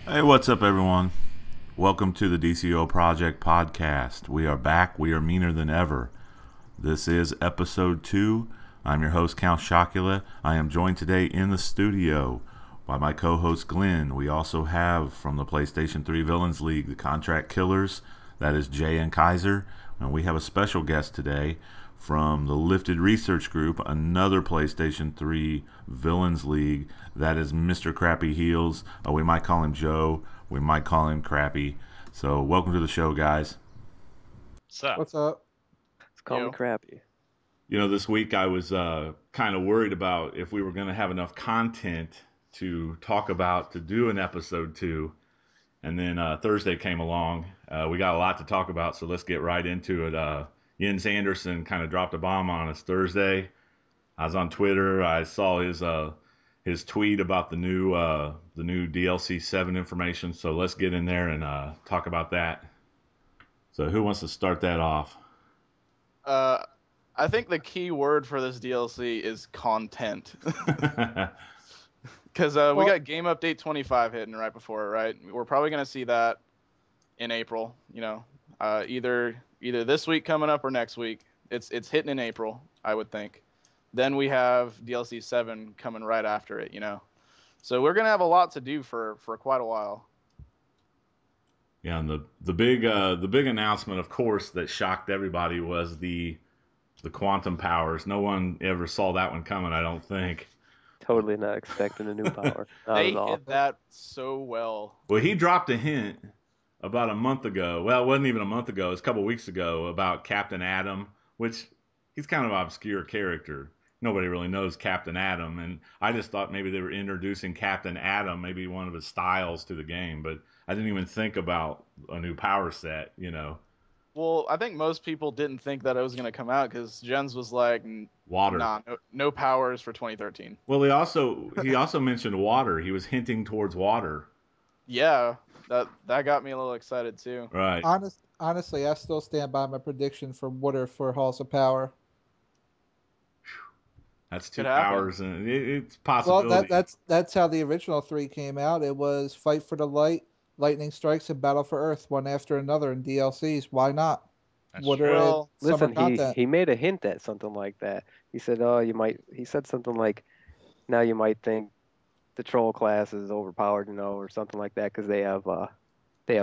Hey, what's up, everyone? Welcome to the DCUO Project Podcast. We are back. We are meaner than ever. This is episode 2. I'm your host, Count Chocula. I am joined today in the studio by my co-host, Glenn. We also have from the PlayStation 3 Villains League, the Contract Killers. That is Jay and Kaiser. And we have a special guest today from the Lifted Research Group, another PlayStation 3 Villains League. That is Mr. Crappy Heels. We might call him Joe. We might call him Crappy. So welcome to the show, guys. What's up? What's up? It's called Yo. crappy. You know, this week I was kind of worried about if we were going to have enough content to talk about to do an episode 2. And then Thursday came along. We got a lot to talk about, so let's get right into it. Jens Anderson kind of dropped a bomb on us Thursday. I was on Twitter. I saw his tweet about the new DLC 7 information. So let's get in there and talk about that. So who wants to start that off? I think the key word for this DLC is content. Because we got Game Update 25 hitting right before it, right? We're probably going to see that in April, either this week coming up or next week. It's hitting in April, I would think. Then we have DLC 7 coming right after it, So we're going to have a lot to do for quite a while. Yeah, and the big announcement, of course, that shocked everybody was the quantum powers. No one ever saw that one coming, I don't think. Totally not expecting a new power. Not They at all. hit that so well. Well, he dropped a hint about a month ago. Well, it wasn't even a month ago. It was a couple of weeks ago about Captain Atom, which he's kind of an obscure character. Nobody really knows Captain Atom, and I just thought maybe they were introducing Captain Atom, maybe one of his styles to the game, but I didn't even think about a new power set. Well, I think most people didn't think that it was going to come out because Jens was like, Water. nah, no powers for 2013. Well, he also mentioned water. He was hinting towards water. Yeah, that got me a little excited too. Right. Honestly, I still stand by my prediction for water for Halls of Power. That's 2 Could happen. powers, and it's possibility. Well, that's how the original 3 came out. It was Fight for the Light, Lightning Strikes, and Battle for Earth, one after another in DLCs. Why not? That's Water true. and Well, summer Listen, content. he made a hint at something like that. He said, "Oh, you might." He said something like, "Now you might think the troll class is overpowered, or something like that, because they have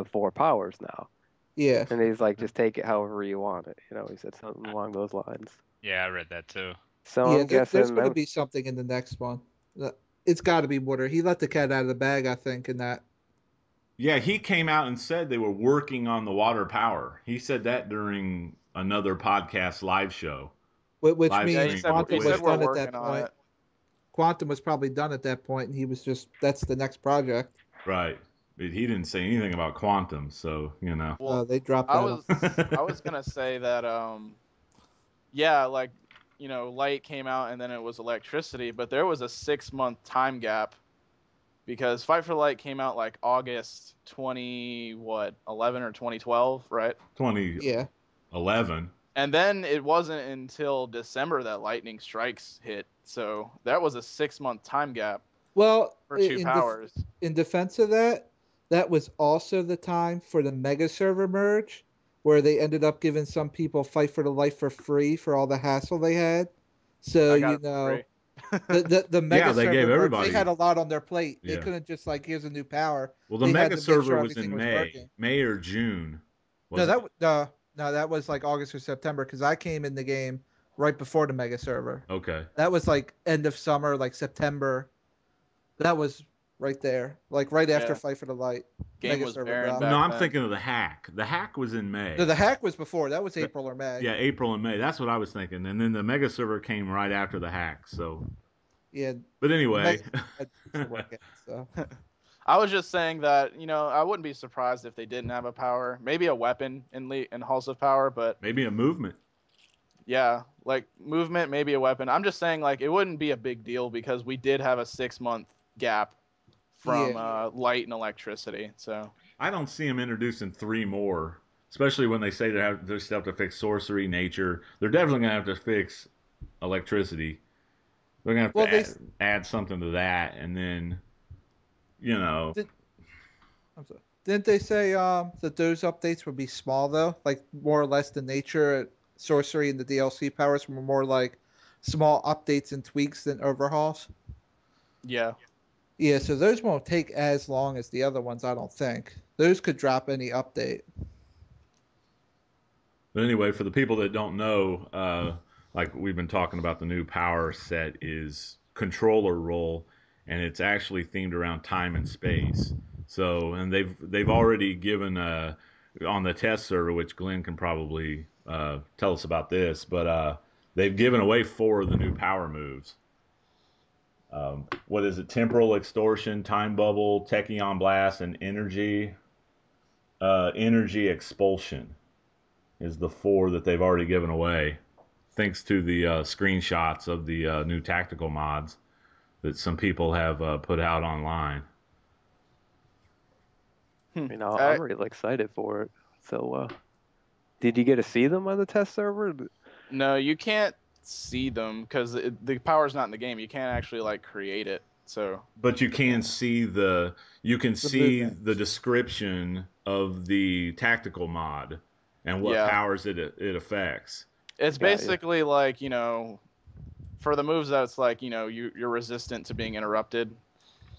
4 powers now." Yeah. And he's like, "Just take it however you want it." He said something along those lines. Yeah, I read that too. So Yeah, I'm there's guessing going to be something in the next one. It's got to be water. He let the cat out of the bag, I think, in that. Yeah, he came out and said they were working on the water power. He said that during another podcast live show. Which Live means Yeah, stream. he said, Quantum he was said we're done at that working on point. it. Quantum was probably done at that point, and he was that's the next project. Right. But he didn't say anything about quantum, so. Well, They dropped that. I was gonna say that yeah, light came out and then it was electricity, but there was a 6-month time gap because Fight for Light came out like August 11 or 2012, right? 2011. Yeah. And then it wasn't until December that Lightning Strikes hit, so that was a 6-month time gap Well, for 2 powers. In defense of that, that was also the time for the mega server merge, where they ended up giving some people Fight for the Life for free for all the hassle they had. So I got it for free. the mega Yeah, they server gave merge, everybody. they had a lot on their plate. They Yeah. couldn't just like here's a new power. Well, the They had mega to make server sure was everything in was May. working. May or June. No, Was it? that was like August or September because I came in the game right before the mega server. Okay. That was like end of summer, like September. That was right there, like right after Yeah. Fight for the Light. Game Mega was server barren drop. No, back I'm then. thinking of the hack. The hack was in May. No, the hack was before. That was April or May. Yeah, April and May. That's what I was thinking. And then the mega server came right after the hack. So, Yeah. but anyway. So. I was just saying that, I wouldn't be surprised if they didn't have a power, maybe a weapon in Halls of Power, but Maybe a movement. yeah, like movement, maybe a weapon. I'm just saying like it wouldn't be a big deal because we did have a 6-month gap from light and electricity. So I don't see them introducing 3 more, especially when they say they still have to fix sorcery, nature. They're definitely going to have to fix electricity. They're going to have to add something to that, and then, I'm sorry. Didn't they say that those updates would be small though? Like more or less the nature, sorcery, and the DLC powers were more like small updates and tweaks than overhauls. Yeah. Yeah, so those won't take as long as the other ones, I don't think. Those could drop any update. But anyway, for the people that don't know, like we've been talking about, the new power set is controller role, and it's actually themed around time and space. So, and they've already given on the test server, which Glenn can probably tell us about this, but they've given away 4 of the new power moves. What is it? Temporal extortion, time bubble, tachyon blast, and energy expulsion is the 4 that they've already given away, thanks to the screenshots of the new tactical mods that some people have put out online. Hmm. You know, I'm really excited for it. So, did you get to see them on the test server? No, you can't see them because the power's not in the game. You can't actually like create it. So But you can see the The movement. description of the tactical mod and what yeah, powers it affects. it's Yeah, yeah. basically like for the moves that's like you're resistant to being interrupted.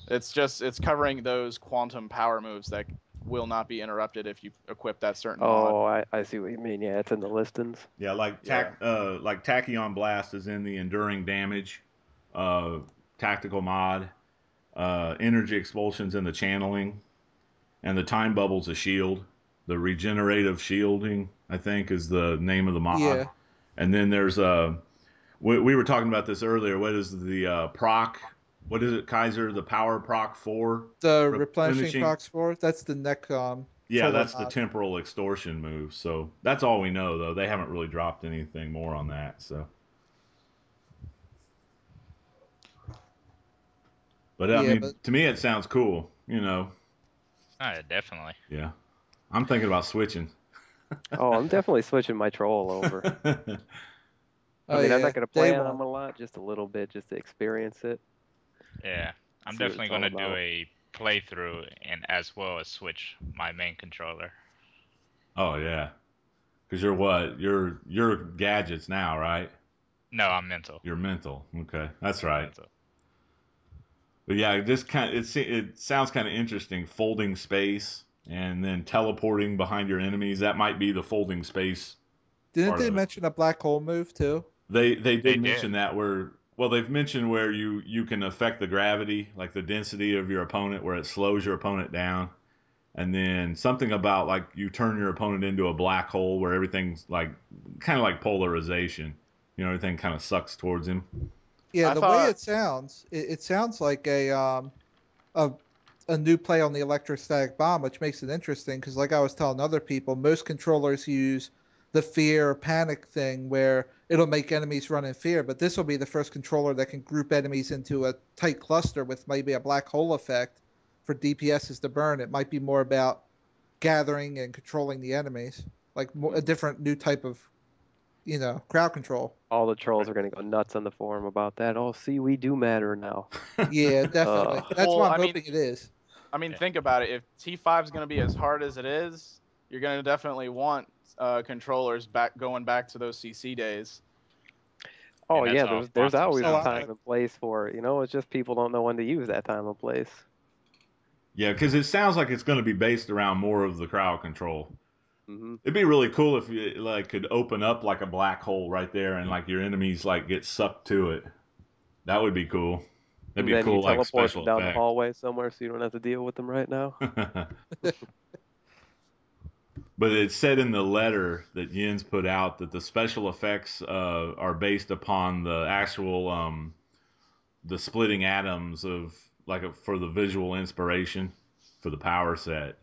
It's covering those quantum power moves that will not be interrupted if you equip that certain mod. Oh, I see what you mean. Yeah, it's in the listings. Yeah, Yeah. like tachyon blast is in the enduring damage uh, tactical mod. Energy expulsions in the channeling, and the time bubble's a shield. The regenerative shielding, I think, is the name of the mod. Yeah, And then there's we were talking about this earlier. What is the proc? What is it, Kaiser? The power proc 4 the replenishing replenishing. proc spore, that's the neck Yeah, filler that's the mod. temporal extortion move. So that's all we know, though. They haven't really dropped anything more on that. So, but I Yeah, mean, but to me, it sounds cool. Definitely. Yeah, I'm thinking about switching. Oh, I'm definitely switching my troll over. I oh mean, I'm yeah, not gonna day play on them one. a lot, just a little bit, just to experience it, Yeah. I'm see what definitely it's all gonna do about. a playthrough and as well as switch my main controller. Oh yeah, because you're what? You're gadgets now, right? No, I'm mental. You're mental. Okay, that's I'm right. mental. But yeah, it just it sounds kind of interesting. Folding space and then teleporting behind your enemies. That might be the folding space Didn't part they of it. mention a black hole move too? They They did did. mention that where well they've mentioned where you can affect the gravity, like the density of your opponent, where it slows your opponent down. And then something about like you turn your opponent into a black hole where everything's like kind of like polarization. Everything kind of sucks towards him. Yeah, I the way thought it sounds, it sounds like a a new play on the electrostatic bomb, which makes it interesting because, like I was telling other people, most controllers use the fear or panic thing where it'll make enemies run in fear. But this will be the first controller that can group enemies into a tight cluster with maybe a black hole effect for DPSs to burn. It might be more about gathering and controlling the enemies, like a different new type of crowd control. All the trolls are gonna go nuts on the forum about that. Oh, see, we do matter now. Yeah, definitely. That's well, why I'm hoping it is. I mean, Yeah. think about it. If T5 is going to be as hard as it is, you're going to definitely want controllers going back to those CC days. Oh And that's yeah, all there's quantum always a Oh, sounds time like. and place for it. It's just people don't know when to use that time and place. Yeah, because it sounds like it's going to be based around more of the crowd control. Hmm. It'd be really cool if you like could open up like a black hole right there and like your enemies like get sucked to it. That would be cool. That'd And be a then you cool like teleport them special down the effect. hallway somewhere so you don't have to deal with them right now. But it said in the letter that Yin's put out that the special effects are based upon the actual the splitting atoms of like for the visual inspiration for the power set.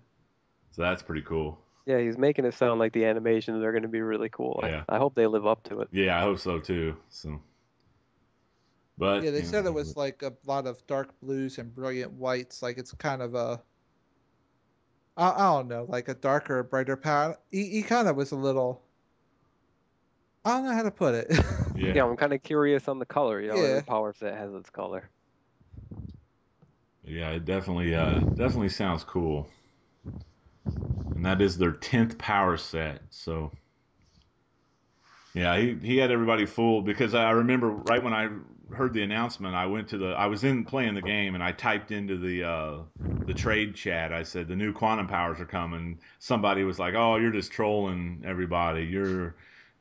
So that's pretty cool. Yeah, he's making it sound like the animations are going to be really cool. Yeah, I hope they live up to it. yeah, I hope so too. So, but Yeah, they said it was like a lot of dark blues and brilliant whites. Like it's kind of I don't know, like a darker, brighter palette. He kind of was a little. I don't know how to put it. Yeah, yeah, I'm kind of curious on the color. Yeah, Every power set has its color. yeah, it definitely sounds cool. and that is their 10th power set. So yeah, he had everybody fooled because I remember right when I heard the announcement, I was in playing the game and I typed into the trade chat. I said the new quantum powers are coming. Somebody was like, "Oh, you're just trolling everybody.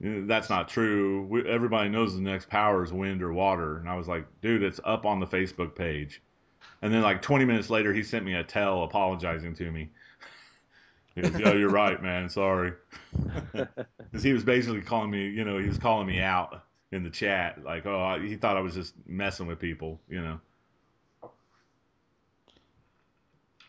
That's not true. Everybody knows the next power is wind or water." And I was like, "Dude, it's up on the Facebook page." And then like 20 minutes later, he sent me a tell apologizing to me. He goes, "Yeah, you're right, man. Sorry." Because he was basically calling me, he was calling me out in the chat, like, oh, he thought I was just messing with people.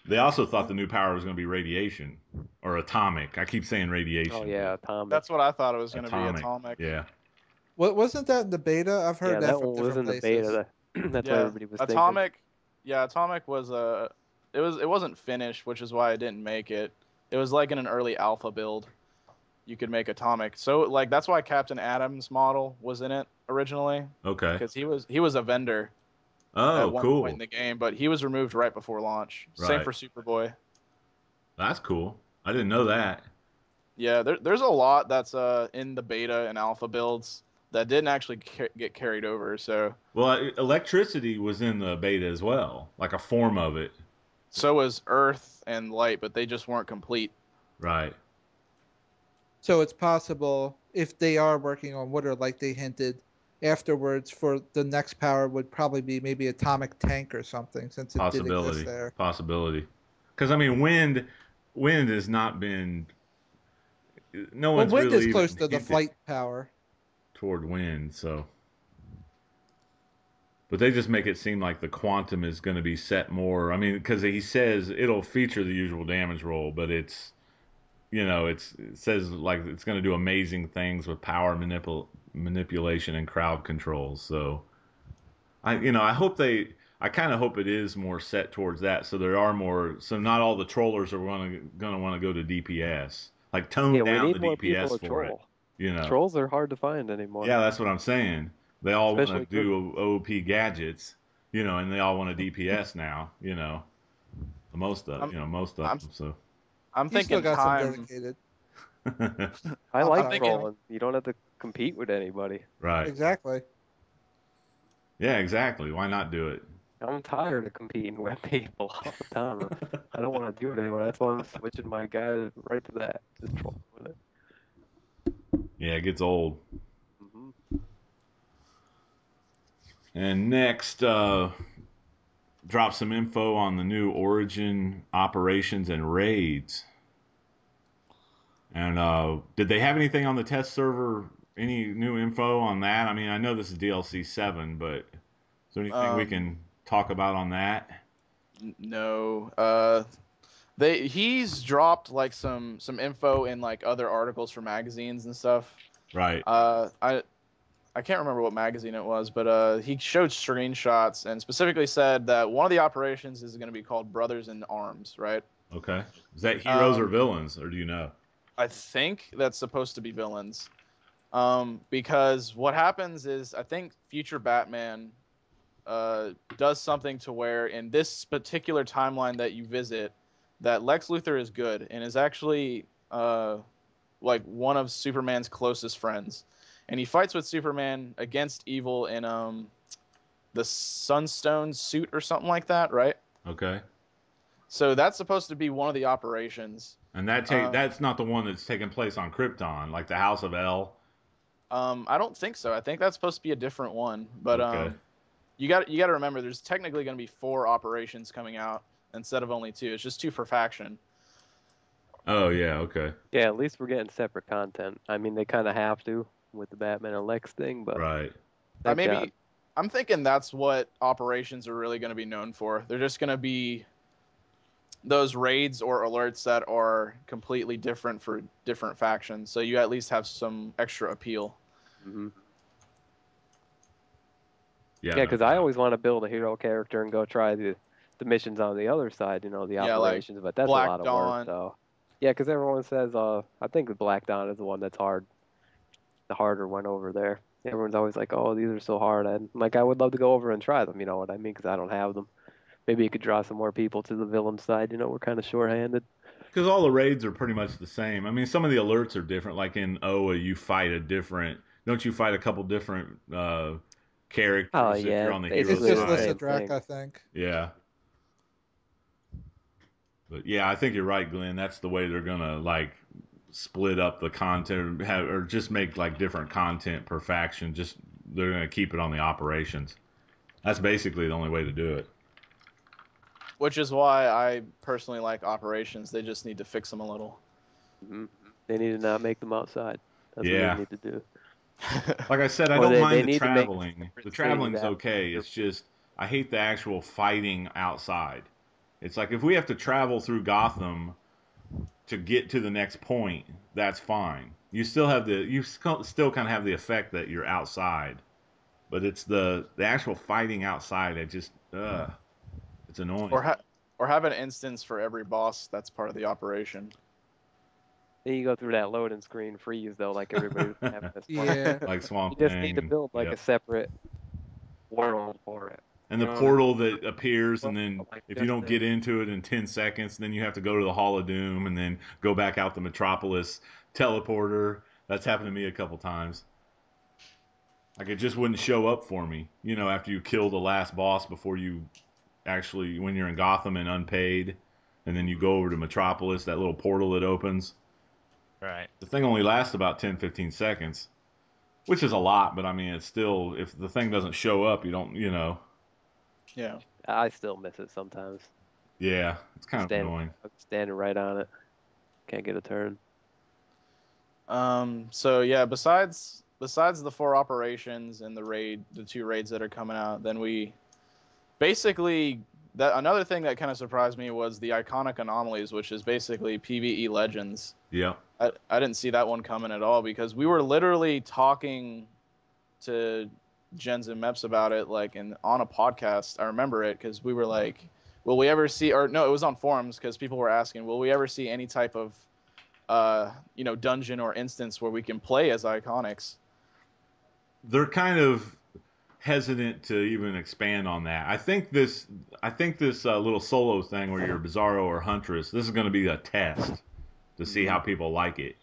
They also thought the new power was going to be radiation or atomic. I keep saying radiation. Oh yeah, atomic. That's what I thought it was going to be, Atomic. atomic. Yeah. What wasn't that in the beta? I've heard Yeah, that that from one was different in the places. beta. That's what Yeah, everybody was thinking. atomic. Yeah, atomic was it wasn't finished, which is why I didn't make it. It was like in an early alpha build. You could make atomic. So like that's why Captain Adam's model was in it originally, Okay. because he was a vendor at Oh, one cool. point in the game, but he was removed right before launch. Same Right. for Superboy. That's cool. I didn't know that. Yeah, there's a lot that's in the beta and alpha builds that didn't actually get carried over. So Well, electricity was in the beta as well, like a form of it. so was Earth and Light, but they just weren't complete. Right. So it's possible if they are working on water, like they hinted afterwards, for the next power would probably be maybe atomic tank or something, since it did exist there. Possibility. Because I mean, wind has not been. No Well, one's wind really is even close to the hinted flight power. toward wind. So, but they just make it seem like the quantum is going to be set more. I mean, because he says it'll feature the usual damage roll, but it says like it's going to do amazing things with power manipulation and crowd control. So I hope I kind of hope it is more set towards that. So there are more. So not all the trollers are going to want to go to DPS. Like tone Yeah, we down need the more DPS people to for it. troll. You know. Trolls are hard to find anymore. Yeah, that's what I'm saying. They all want to Especially do OP gadgets. And they all want a DPS now. I'm Most of I'm them. So. I'm You still thinking got some time. dedicated. I I'm like I'm thinking trolling. You don't have to compete with anybody. Right. exactly. Yeah, exactly. Why not do it? I'm tired of competing with people all the time. I don't want to do it anymore. That's why I'm switching my guy right to that. Just troll with it. Yeah, it gets old. Hmm. And next, drop some info on the new Origin operations and raids. And did they have anything on the test server? Any new info on that? I mean, I know this is DLC 7, but is there anything we um can talk about on that? no he's dropped like some info in like other articles for magazines and stuff. Right. I can't remember what magazine it was, but he showed screenshots and specifically said that one of the operations is going to be called Brothers in Arms, right? Okay. Is that heroes or Um, villains, or do you know? I think that's supposed to be villains. Because what happens is I think future Batman does something to where in this particular timeline that you visit, that Lex Luthor is good and is actually like one of Superman's closest friends, and he fights with Superman against evil in the Sunstone suit or something like that, right? Okay. So that's supposed to be one of the operations. And Um, that's not the one that's taking place on Krypton, like the House of L. I don't think so. I think that's supposed to be a different one, but Okay. you got to remember there's technically going to be 4 operations coming out instead of only 2. It's just 2 for faction. Oh yeah. Okay. Yeah, at least we're getting separate content. I mean, they kind of have to with the Batman and Lex thing, but Right. thank God. I'm thinking that's what operations are really going to be known for. They're just going to be those raids or alerts that are completely different for different factions. So you at least have some extra appeal. Hmm. Yeah. Yeah, No because I doubt. always want to build a hero character and go try the missions on the other side, the Yeah, like operations, but that's a Black lot of work, Dawn. though. Yeah, because everyone says, I think the Black Dawn is the one that's hard, the harder one over there. Everyone's always like, oh, these are so hard. And like, I would love to go over and try them, you know what I mean? Because I don't have them. Maybe you could draw some more people to the villain side, we're kind of short-handed. Because all the raids are pretty much the same. I mean, some of the alerts are different. Like in OA, you fight a different. Don't you fight a couple different characters Oh if you're yeah, on the hero It's basically just the side? Lissa same Drac, thing. I think. Yeah. But yeah, I think you're right, Glenn. That's the way they're gonna like split up the content, or just make like different content per faction. Just they're gonna keep it on the operations. That's basically the only way to do it. Which is why I personally like operations. They just need to fix them a little. Hmm. They need to not make them outside. That's what they Yeah. need to do. Like I said, I Or don't they mind the need to make traveling. The separate cities traveling's okay. after. It's just I hate the actual fighting outside. It's like if we have to travel through Gotham to get to the next point, that's fine. You still have still kind of have the effect that you're outside, but it's the actual fighting outside. It's annoying. Or have an instance for every boss that's part of the operation. Then you go through that loading screen freeze though, like everybody was having this fun. Yeah. Like You Swamp just need Thing, to and build like yeah, a separate world for it. and You the know what I mean? portal that appears, and then Like if you just don't get into it in 10 seconds, then you have to go to the Hall of Doom, and then go back out the Metropolis teleporter. That's happened to me a couple times. Like it just wouldn't show up for me, after you kill the last boss before you actually, when you're in Gotham and unpaid, and then you go over to Metropolis, that little portal that opens. Right. The thing only lasts about 10, 15 seconds, which is a lot, but I mean, it's still, if the thing doesn't show up, you don't, Yeah. I still miss it sometimes. yeah, it's kind of Standing annoying. standing right on it. Can't get a turn. So yeah, besides the 4 operations and the 2 raids that are coming out, then we basically that another thing that kind of surprised me was the iconic anomalies, which is basically PvE legends. Yeah. I didn't see that one coming at all because we were literally talking to Jens and Meps about it like on a podcast. I remember it because we were like, will we ever see, or no, it was on forums because people were asking, will we ever see any type of dungeon or instance where we can play as iconics? They're kind of hesitant to even expand on that. I think this little solo thing where you're Bizarro or Huntress, this is going to be a test to see how people like it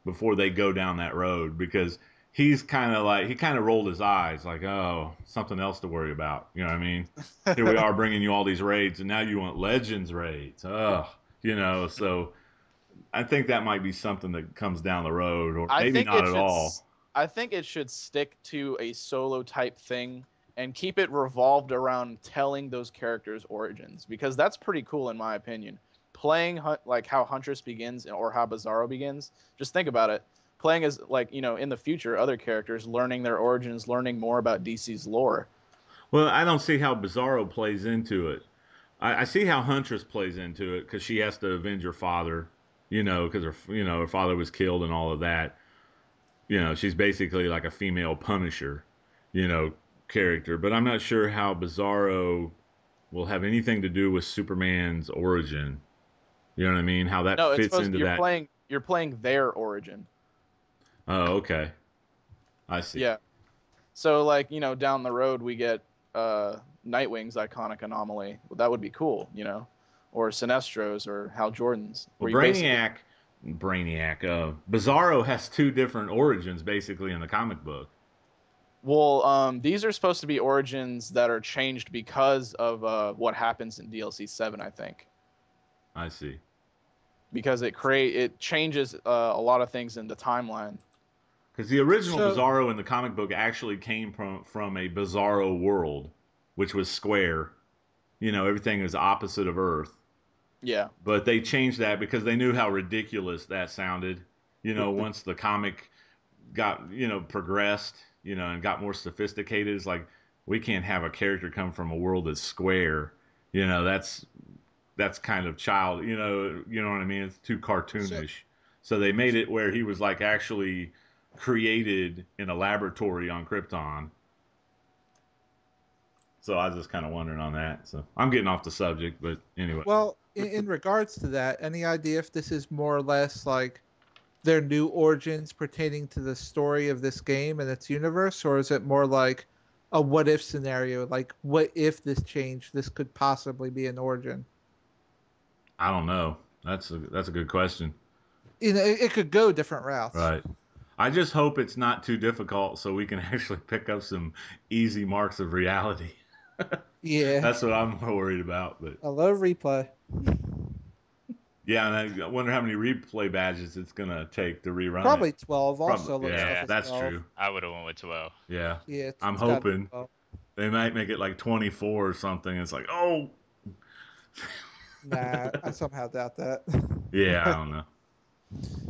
before they go down that road, because he kind of rolled his eyes like, oh, something else to worry about. You know what I mean? Here we are bringing you all these raids, and now you want Legends raids. Ugh, so I think that might be something that comes down the road, or I maybe think not it at should. all. I think it should stick to a solo type thing and keep it revolved around telling those characters' origins, because that's pretty cool in my opinion. Playing like how Huntress begins or how Bizarro begins. Just think about it. Playing as like in the future other characters, learning their origins, learning more about DC's lore. Well, I don't see how Bizarro plays into it. I see how Huntress plays into it because she has to avenge her father, because her father was killed and all of that. She's basically like a female Punisher, you know, character. But I'm not sure how Bizarro will have anything to do with Superman's origin. You know what I mean? How that No, it's fits supposed into that. you're playing their origin. Oh, okay. I see. Yeah. So like, down the road we get Nightwing's iconic anomaly. Well, that would be cool, or Sinestro's or Hal Jordan's, Well, where you basically Bizarro has two different origins basically in the comic book. these are supposed to be origins that are changed because of what happens in DLC 7, I think. I see. Because it changes a lot of things in the timeline. Because the original So Bizarro in the comic book actually came from a Bizarro world, which was square. Everything is opposite of Earth. Yeah. But they changed that because they knew how ridiculous that sounded. Once the comic got, progressed, and got more sophisticated, it's like we can't have a character come from a world that's square. That's kind of child, you know what I mean? It's too so cartoonish. So they made it where he was like actually created in a laboratory on Krypton. So I was just kind of wondering on that. So I'm getting off the subject, but anyway. well, in regards to that, any idea if this is more or less like their new origins pertaining to the story of this game and its universe, or is it more like a what if scenario? Like, what if this changed? This could possibly be an origin. I don't know. That's a good question. You know, it could go different routes. Right. I just hope it's not too difficult so we can actually pick up some easy marks of reality. Yeah. That's what I'm more worried about. But I love replay. yeah, and I wonder how many replay badges it's gonna take to rerun Probably it. 12. Also, Probably, looks yeah, stuff Yeah. is that's 12. true. I would have went with 12. Yeah, Yeah, I'm it's gotta be hoping 12. they might make it like 24 or something. It's like, oh, Nah, I somehow doubt that. yeah, I don't know.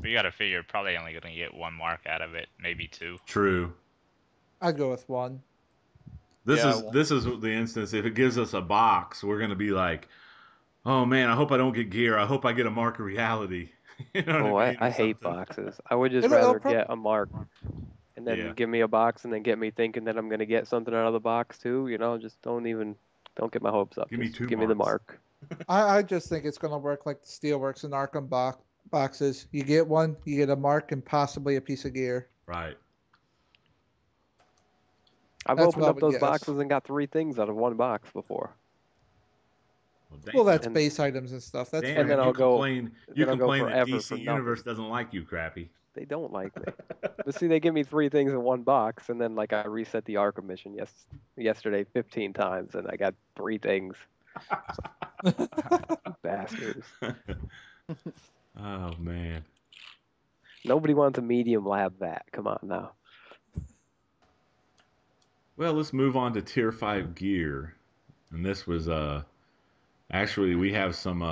But you gotta figure you're probably only gonna get 1 mark out of it, maybe 2. True. I'd go with 1. This Yeah, is this is the instance. If it gives us a box, we're gonna be like, oh man, I hope I don't get gear. I hope I get a mark of reality. You know Oh, what I mean, I or hate something. boxes. I would just It'll rather probably get a mark and then Yeah. give me a box and then get me thinking that I'm gonna get something out of the box too. Just don't get my hopes up. Give me Just 2 give me the marks. mark. I just think it's going to work like the Steelworks and Arkham boxes. You get one, you get a mark, and possibly a piece of gear. Right. I've That's opened what I up would those guess. boxes and got 3 things out of one box before. Well, Well, that's And base items and stuff. That's damn, and fair. then and I'll go you then I'll go complain that forever DC for Universe nothing. doesn't like you, Crappy. They don't like me. But see, they give me 3 things in one box, and then like I reset the Arkham mission yesterday 15 times, and I got 3 things. You bastards! Oh man. Nobody wants a medium lab vat. Come on now. Well, let's move on to Tier 5 gear. And this was actually we have some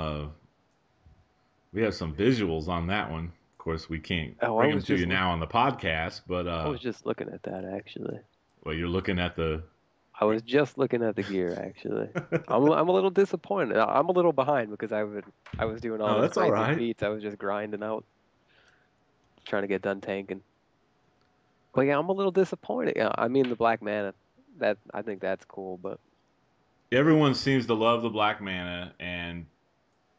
visuals on that one. Of course, we can't Oh, bring them to you now on the podcast, but I was just looking at that actually. well, you're looking at the I was just looking at the gear actually. I'm a little disappointed. I'm a little behind because I was doing all Oh, those that's all crazy right. feats. I was just grinding out, trying to get done tanking. But yeah, I'm a little disappointed. Yeah, I mean the Black Mana, that I think that's cool, but Everyone seems to love the Black Mana and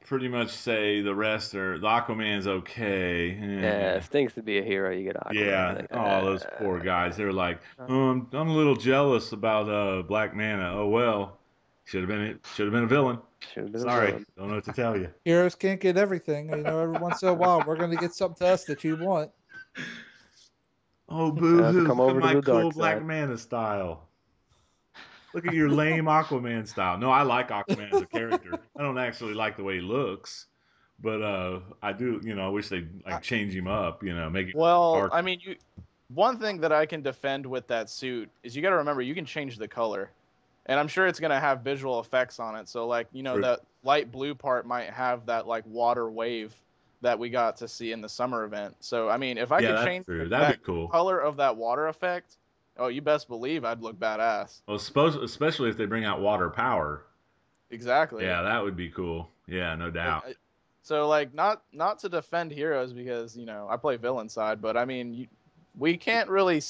pretty much say the rest are the Aquaman's okay. yeah, stinks to be a hero. You get Aquaman. Yeah. Oh, those poor guys. They're like, I'm a little jealous about Black Mana. Oh well, should have been a villain. Should have been a Sorry, villain. don't know what to tell you. Heroes can't get everything. You know, every once in a while, we're going to get something to us that you want. Oh, I boo have to hoo! come Look at over to my the cool dark Black side. Mana style. Look at your lame Aquaman style. No, I like Aquaman as a character. I don't actually like the way he looks, but I do. I wish they'd I, like change him up. Make it well, dark. I mean, one thing that I can defend with that suit is you got to remember you can change the color, and I'm sure it's gonna have visual effects on it. So like True. that light blue part might have that like water wave that we got to see in the summer event. So I mean, if I Yeah, could that's change true. That'd that be cool. color of that water effect, oh, you best believe I'd look badass. Well, especially if they bring out water power. Exactly. Yeah, that would be cool. Yeah, no doubt. So like not to defend heroes because I play villain side, but I mean we can't really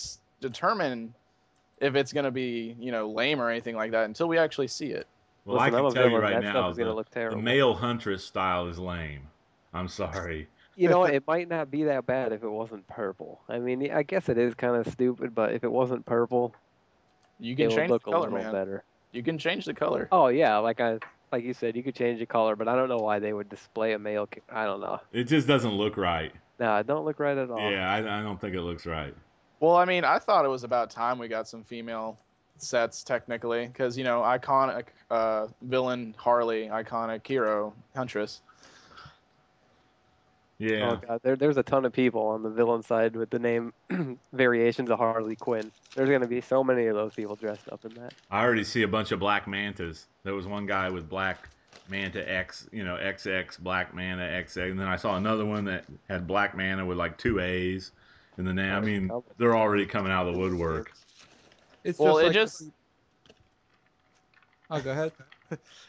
determine if it's gonna be lame or anything like that until we actually see it. Well, I Listen, I'm can a tell you villain. right That stuff now, is gonna the look the terrible. male huntress style is lame. I'm sorry. It might not be that bad if it wasn't purple. I mean, I guess it is kind of stupid, but if it wasn't purple, You it can would change look the a color, little man. better. You can change the color. Oh yeah, like you said, you could change the color, but I don't know why they would display a male. I don't know. It just doesn't look right. Nah, it don't look right at all. Yeah, I don't think it looks right. Well, I mean, I thought it was about time we got some female sets technically, because iconic villain Harley, iconic hero Huntress. Yeah. Oh god, there's a ton of people on the villain side with the name variations of Harley Quinn. There's gonna be so many of those people dressed up in that. I already see a bunch of black mantas. There was one guy with black manta X, XX black manta XX, and then I saw another one that had black manta with like 2 A's in the name. I mean, they're already coming out of the woodwork. it's Well, just it like. just Oh, go ahead.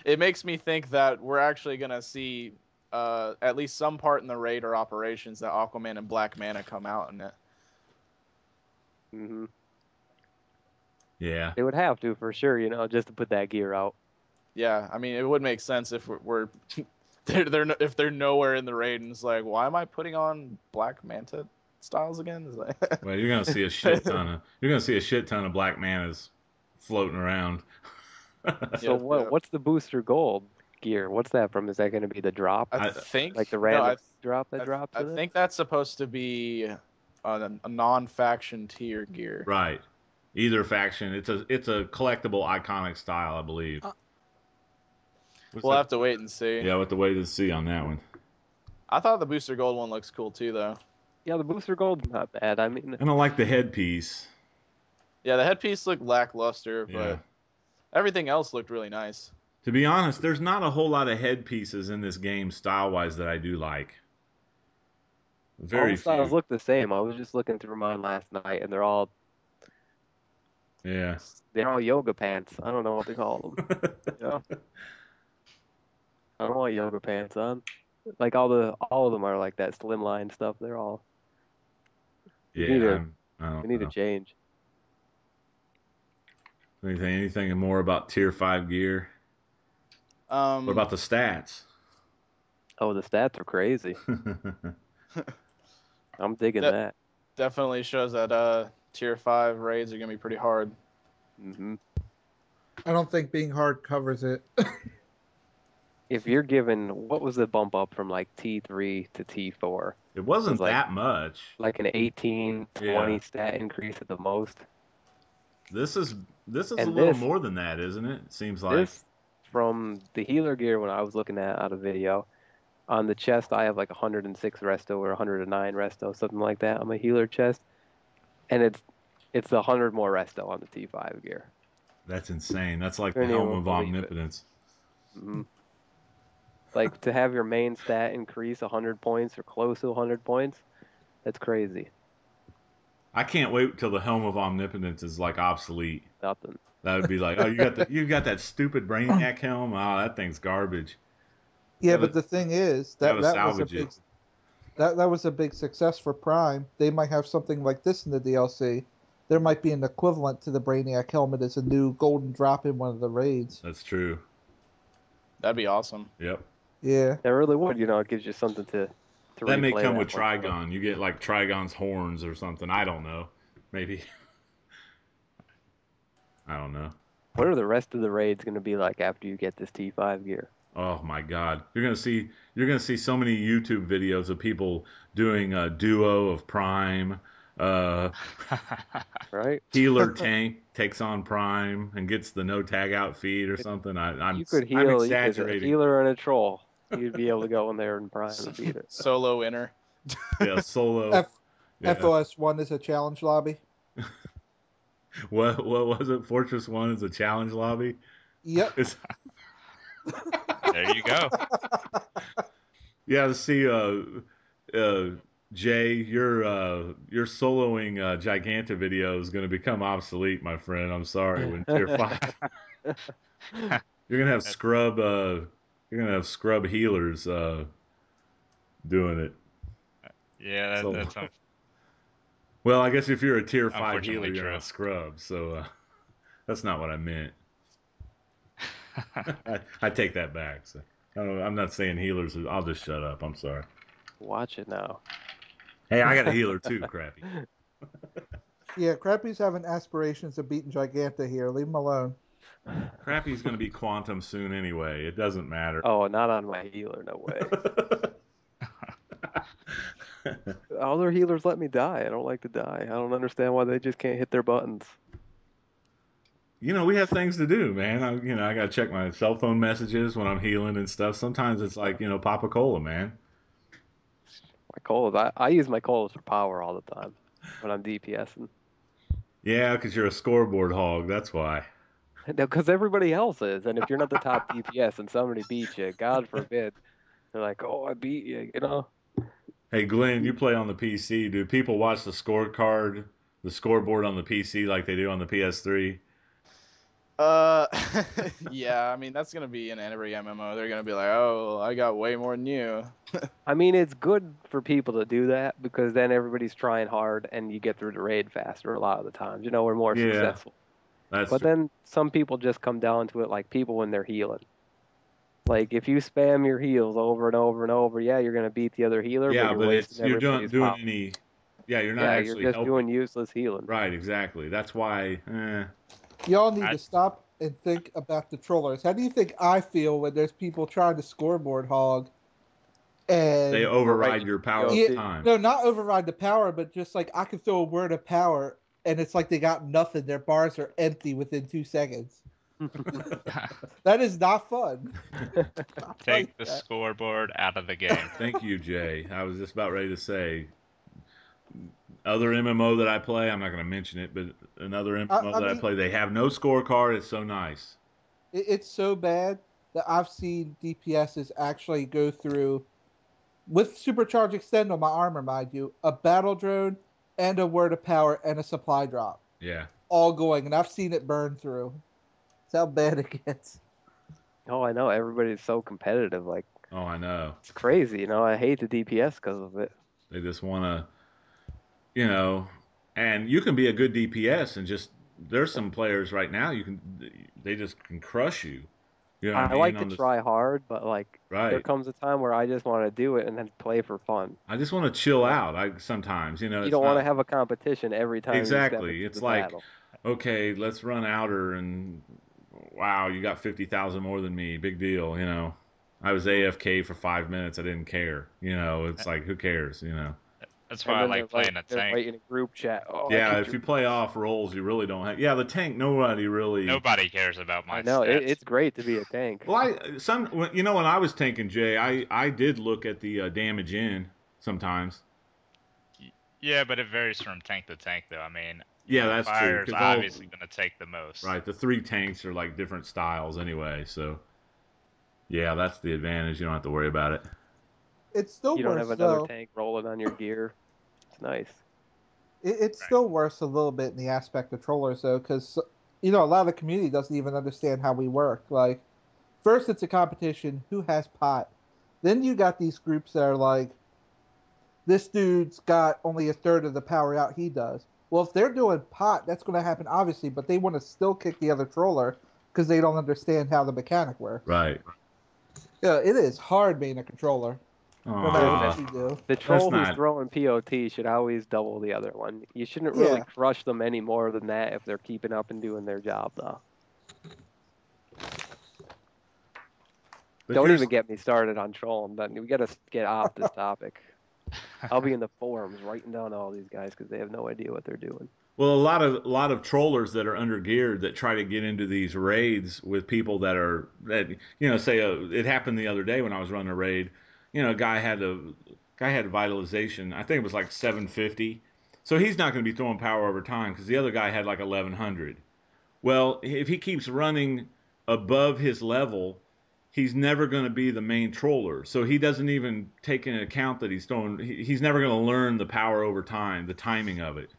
it makes me think that we're actually gonna see at least some part in the raid or operations that Aquaman and Black Manta come out in it. Hmm. Yeah. They would have to for sure, just to put that gear out. Yeah, I mean, it would make sense if we're if they're nowhere in the raid and it's like, why am I putting on Black Manta styles again? It's like, Well, you're gonna see a shit ton of black manas floating around. So Yep, yep. what's the booster gold? gear. What's that from? Is that going to be the drop? I think Like the no, random drop that I, drops I with it? think that's supposed to be a non-faction tier gear. Right. Either faction. It's a collectible iconic style, I believe. What's We'll that? have to wait and see. Yeah, we'll have to wait and see on that one. I thought the booster gold one looks cool too, though. Yeah, the booster gold's not bad. I mean, I don't like the headpiece. Yeah, the headpiece looked lackluster, Yeah. but everything else looked really nice. To be honest, there's not a whole lot of headpieces in this game style-wise that I do like. all Very the styles few. look the same. I was just looking through mine last night, and they're all Yeah. yoga pants. I don't know what they call them. Yeah, I don't want yoga pants on. Like all of them are like that slimline stuff. They're all. They need Yeah, a I they don't need a know. change. Anything more about Tier 5 gear? What about the stats? Oh, the stats are crazy. I'm digging That that. definitely shows that tier 5 raids are gonna be pretty hard. Hmm I don't think being hard covers it. If you're given, what was the bump up from like T3 to T4? It Was wasn't that much. like an 18, 20 Yeah. stat increase at the most. This is a And little more than that, isn't it? It seems like. this from the healer gear when I was looking at a video, on the chest I have like 106 resto or 109 resto, something like that on my healer chest. And it's 100 more resto on the T5 gear. That's insane. That's like the Couldn't Helm even of believe it. Omnipotence. hmm Like to have your main stat increase 100 points or close to 100 points, that's crazy. I can't wait till the Helm of Omnipotence is like obsolete. Nothing. That would be like, oh, you got that stupid Brainiac helm. Oh, that thing's garbage. Yeah, Gotta, but the thing is gotta that was a salvage big it. that was a big success for Prime. They might have something like this in the DLC. There might be an equivalent to the Brainiac helmet as a new golden drop in one of the raids. That's true. That'd be awesome. Yep. Yeah. It really would, it gives you something to That may replay come that with one for. Trigon. You get like Trigon's horns or something. I don't know. Maybe. I don't know. What are the rest of the raids going to be like after you get this T5 gear? Oh my God. You're gonna see so many YouTube videos of people doing a duo of Prime. Uh, Right? Healer tank takes on Prime and gets the no tag out feed or something. You could I'm heal as a exaggerating. healer and a troll. You'd be able to go in there and prime and beat it. Solo winner. Yeah, solo. F- Yeah. FOS1 is a challenge lobby. What was it? Fortress 1 is a challenge lobby. Yep. There you go. Yeah, to see Jay, your soloing Giganta video is going to become obsolete, my friend. I'm sorry. When Tier 5, you're gonna have scrub healers doing it. Yeah, So, that's well, I guess if you're a Tier 5 unfortunately healer, you're true. not scrub. So that's not what I meant. I take that back. So I'm not saying healers. I'll just shut up. I'm sorry. Watch it now. Hey, I got a healer too, Crappy. Yeah, Crappy's having aspirations of beating Giganta here. Leave him alone. Crappy's going to be Quantum soon anyway. It doesn't matter. Oh, not on my healer, no way. Other healers let me die. I don't like to die. I don't understand why they just can't hit their buttons. We have things to do, man. I got to check my cell phone messages when I'm healing and stuff. Sometimes it's like, Papa Cola, man. My colas, I use my colas for power all the time when I'm DPSing. Yeah, because you're a scoreboard hog. That's why. Because everybody else is, and if you're not the top DPS and somebody beats you, God forbid, they're like, "Oh, I beat you," Hey, Glenn, you play on the PC. Do people watch the scorecard, the scoreboard on the PC like they do on the PS3? Yeah, I mean that's gonna be in every MMO. They're gonna be like, oh, I got way more than you. I mean, it's good for people to do that because then everybody's trying hard and you get through the raid faster a lot of the times. We're more Yeah, successful. that's But true. then some people just come down to it like people when they're healing. Like if you spam your heals over and over and over, yeah, you're gonna beat the other healer, Yeah, but you're but wasting you're everybody's doing power. any. Yeah, you're not Yeah, you're actually just helping. doing useless healing. Right, exactly. That's why. Y'all need I- to stop and think about the trollers. How do you think I feel when there's people trying to scoreboard hog They and override your power of yeah, time. no, not override the power, but just like I can throw a word of power and it's like they got nothing. Their bars are empty within 2 seconds. That is not fun. I'll tell you Take the that. scoreboard out of the game. Thank you, Jay. I was just about ready to say, other MMO that I play, I'm not going to mention it, but another MMO I that I mean, play, they have no scorecard. It's so nice. it's so bad that I've seen DPSs actually go through with supercharge extend on my armor, mind you, a battle drone and a word of power and a supply drop, Yeah. all going, and I've seen it burn through. That's how bad it gets. Oh, I know. Everybody's so competitive. Like, Oh, I know. it's crazy. I hate the DPS because of it. They just want to, you know, and you can be a good DPS and just there's some players right now they just can crush you. You know what I I mean? like to On this, try hard, but like, there right. comes a time where I just want to do it and then play for fun. I just want to chill out. Sometimes, You it's don't want to not have a competition every time you step exactly. into It's the like, battle. okay, let's run outer and wow, you got 50,000 more than me. Big deal. I was AFK for 5 minutes. I didn't care. It's like, who cares? That's And why I then like playing a they're tank. writing in a group chat. Oh, I Yeah, kicked if your. you play off roles, you really don't have. Yeah, the tank, nobody really. Nobody cares about my I know stats. it's great to be a tank. Well, when I was tanking Jay, I did look at the damage in sometimes. Yeah, but it varies from tank to tank, though. I mean, Yeah, that's true. fire's Because obviously going to take the most. right, the three tanks are like different styles anyway. So yeah, that's the advantage. You don't have to worry about it. It's still You don't have worse another though. tank rolling on your gear. It's nice. It's Right. still worse a little bit in the aspect of trollers though, because a lot of the community doesn't even understand how we work. Like, first it's a competition who has pot. Then you got these groups that are like, this dude's got only a third of the power out he does. Well, if they're doing pot, that's going to happen obviously, but they want to still kick the other troller because they don't understand how the mechanic works. Right. Yeah, it is hard being a controller, no matter Yeah, what Aw, you do. the that's troll who's not. throwing POT should always double the other one. You shouldn't really Yeah, crush them any more than that if they're keeping up and doing their job, though. But Don't here's even get me started on trolling. But we got to get off this topic. I'll be in the forums writing down all these guys because they have no idea what they're doing. well, a lot of trollers that are under geared that try to get into these raids with people that say it happened the other day when I was running a raid. A guy had vitalization. I think it was like 750. So he's not going to be throwing power over time because the other guy had like 1100. Well, if he keeps running above his level, he's never going to be the main troller. So he doesn't even take into account that he's throwing. He's never going to learn the power over time, the timing of it.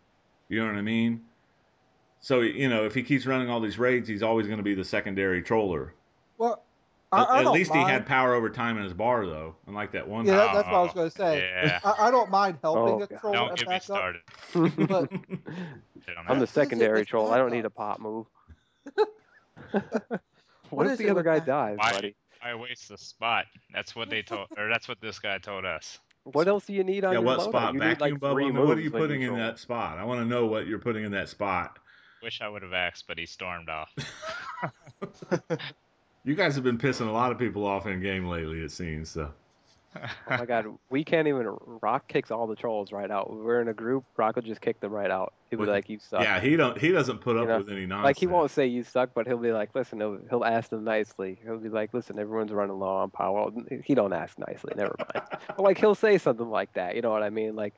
You know what I mean? So if he keeps running all these raids, he's always going to be the secondary troller. well, At, I at don't least he mind. had power over time in his bar, though, unlike that one Yeah, guy. that's what I was Oh, going to say. yeah. I don't mind helping Oh a god. troller Don't and get me back up, started but on I'm that. the what is it secondary with troll. I don't need a backups? pop move. What What if is the it other with guy back? dies, Why buddy? why waste the spot? That's what they told, or that's what this guy told us. What else do you need Yeah, on your what loadout? spot? You need Vacuum like bubble? 3 What are you moves when you putting in troll. that spot? I want to know what you're putting in that spot. Wish I would have asked, but he stormed off. You guys have been pissing a lot of people off in game lately, it seems. So. Oh my god, we can't even. Rock kicks all the trolls right out. We're in a group. Rock will just kick them right out. He'll be Well, like, "You suck." yeah, he doesn't put You up know, with any like he nonsense. won't say you suck, but he'll be like, "Listen," he'll ask them nicely. He'll be like, "Listen, everyone's running low on power." Well, he don't ask nicely. Never mind. But like he'll say something like that. You know what I mean? Like,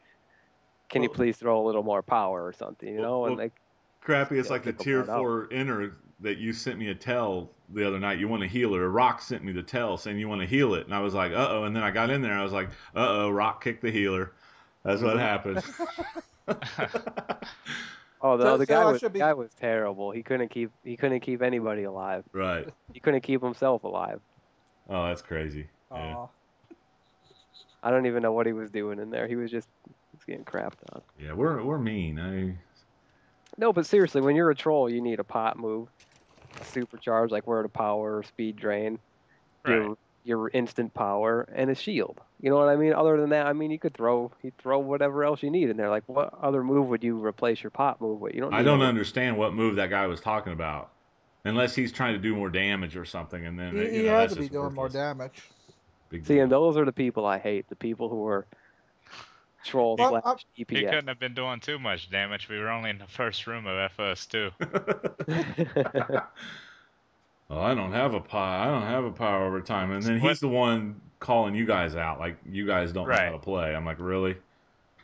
"Can you Well, please throw a little more power or something?" You well, know, and well, like Crappy, it's he'll like the kick them tier right out. 4 inner that you sent me a tell the other night. You want to heal it, or Rock sent me the tell saying you want to heal it, and I was like, uh oh. And then I got in there, I was like, uh oh, Rock kicked the healer. That's what Hmm. happened. Oh, So, the so guy I was should be. terrible. He couldn't keep anybody alive. Right. He couldn't keep himself alive. Oh, that's crazy. Yeah. Aw. I don't even know what he was doing in there. He was getting crapped on. Yeah, we're mean. No, but seriously, when you're a troll, you need a pot move, a supercharge like word of power, or speed drain, Right. your instant power, and a shield. You know what I mean? Other than that, I mean, you throw whatever else you need in there. Like, what other move would you replace your pot move with? You don't I need don't anything. understand what move that guy was talking about. Unless he's trying to do more damage or something, and then He had that's to be just doing more worthless. damage. Big See, deal. and those are the people I hate. The people who are troll Well, slash He DPS. couldn't have been doing too much damage. We were only in the first room of FS2. Oh, I don't have a power over time, and then he's the one calling you guys out, like you guys don't know how Right. to play. I'm like, really?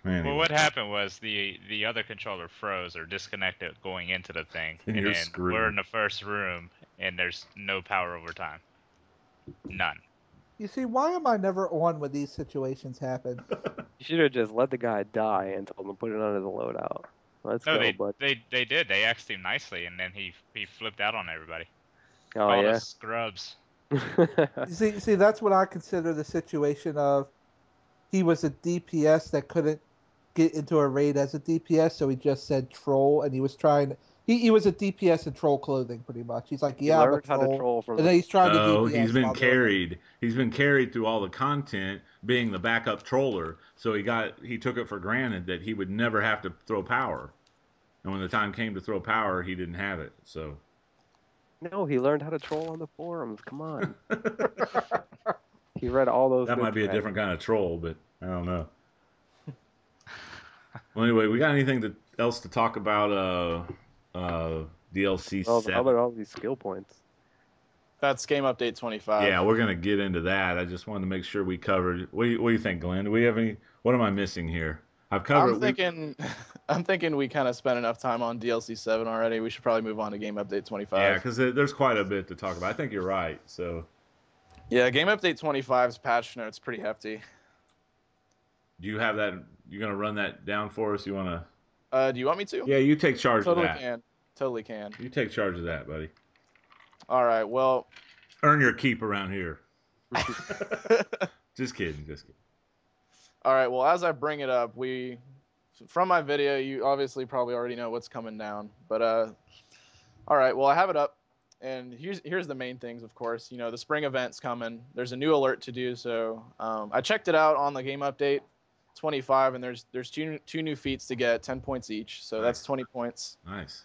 Anyway. Well, what happened was the other controller froze or disconnected going into the thing, And and you're then screwed. we're in the first room, and there's no power over time. None. You see, why am I never on when these situations happen? You should have just let the guy die and told him to put it under the loadout. Let's No, go, bud. they did. They asked him nicely, and then he flipped out on everybody. Oh Called yeah. us scrubs. See, that's what I consider the situation of he was a DPS that couldn't get into a raid as a DPS, so he just said troll, and he was trying. He was a DPS in troll clothing, pretty much. He's like, He yeah, I'm a learned how to troll, troll from and then he's trying to Oh, DPS. he's been while doing it. carried. He's been carried through all the content, being the backup troller. So he took it for granted that he would never have to throw power. And when the time came to throw power, he didn't have it. So No, he learned how to troll on the forums. Come on. He read all those that good might be a threads. different kind of troll, but I don't know. Well, anyway, we got anything else to talk about? DLC Well, how 7. about all these skill points? That's game update 25. Yeah, we're gonna get into that. I just wanted to make sure we covered. What do you think, Glenn? Do we have any? What am I missing here? I've covered. I'm thinking we kind of spent enough time on DLC 7 already. We should probably move on to game update 25. Yeah, because there's quite a bit to talk about. I think you're right. So, Yeah, game update 25's patch notes pretty hefty. do you have that? You're gonna run that down for us? You wanna? Do you want me to? Yeah, you take charge Totally of that. can. Totally can. You take charge of that, buddy. All right. Well. Earn your keep around here. Just kidding. All right. Well, as I bring it up, from my video, you obviously probably already know what's coming down. But all right. Well, I have it up, and here's the main things. Of course, the spring event's coming. There's a new alert to do. So I checked it out on the game update 25, and there's two new feats to get 10 points each. So that's 20 points. Nice.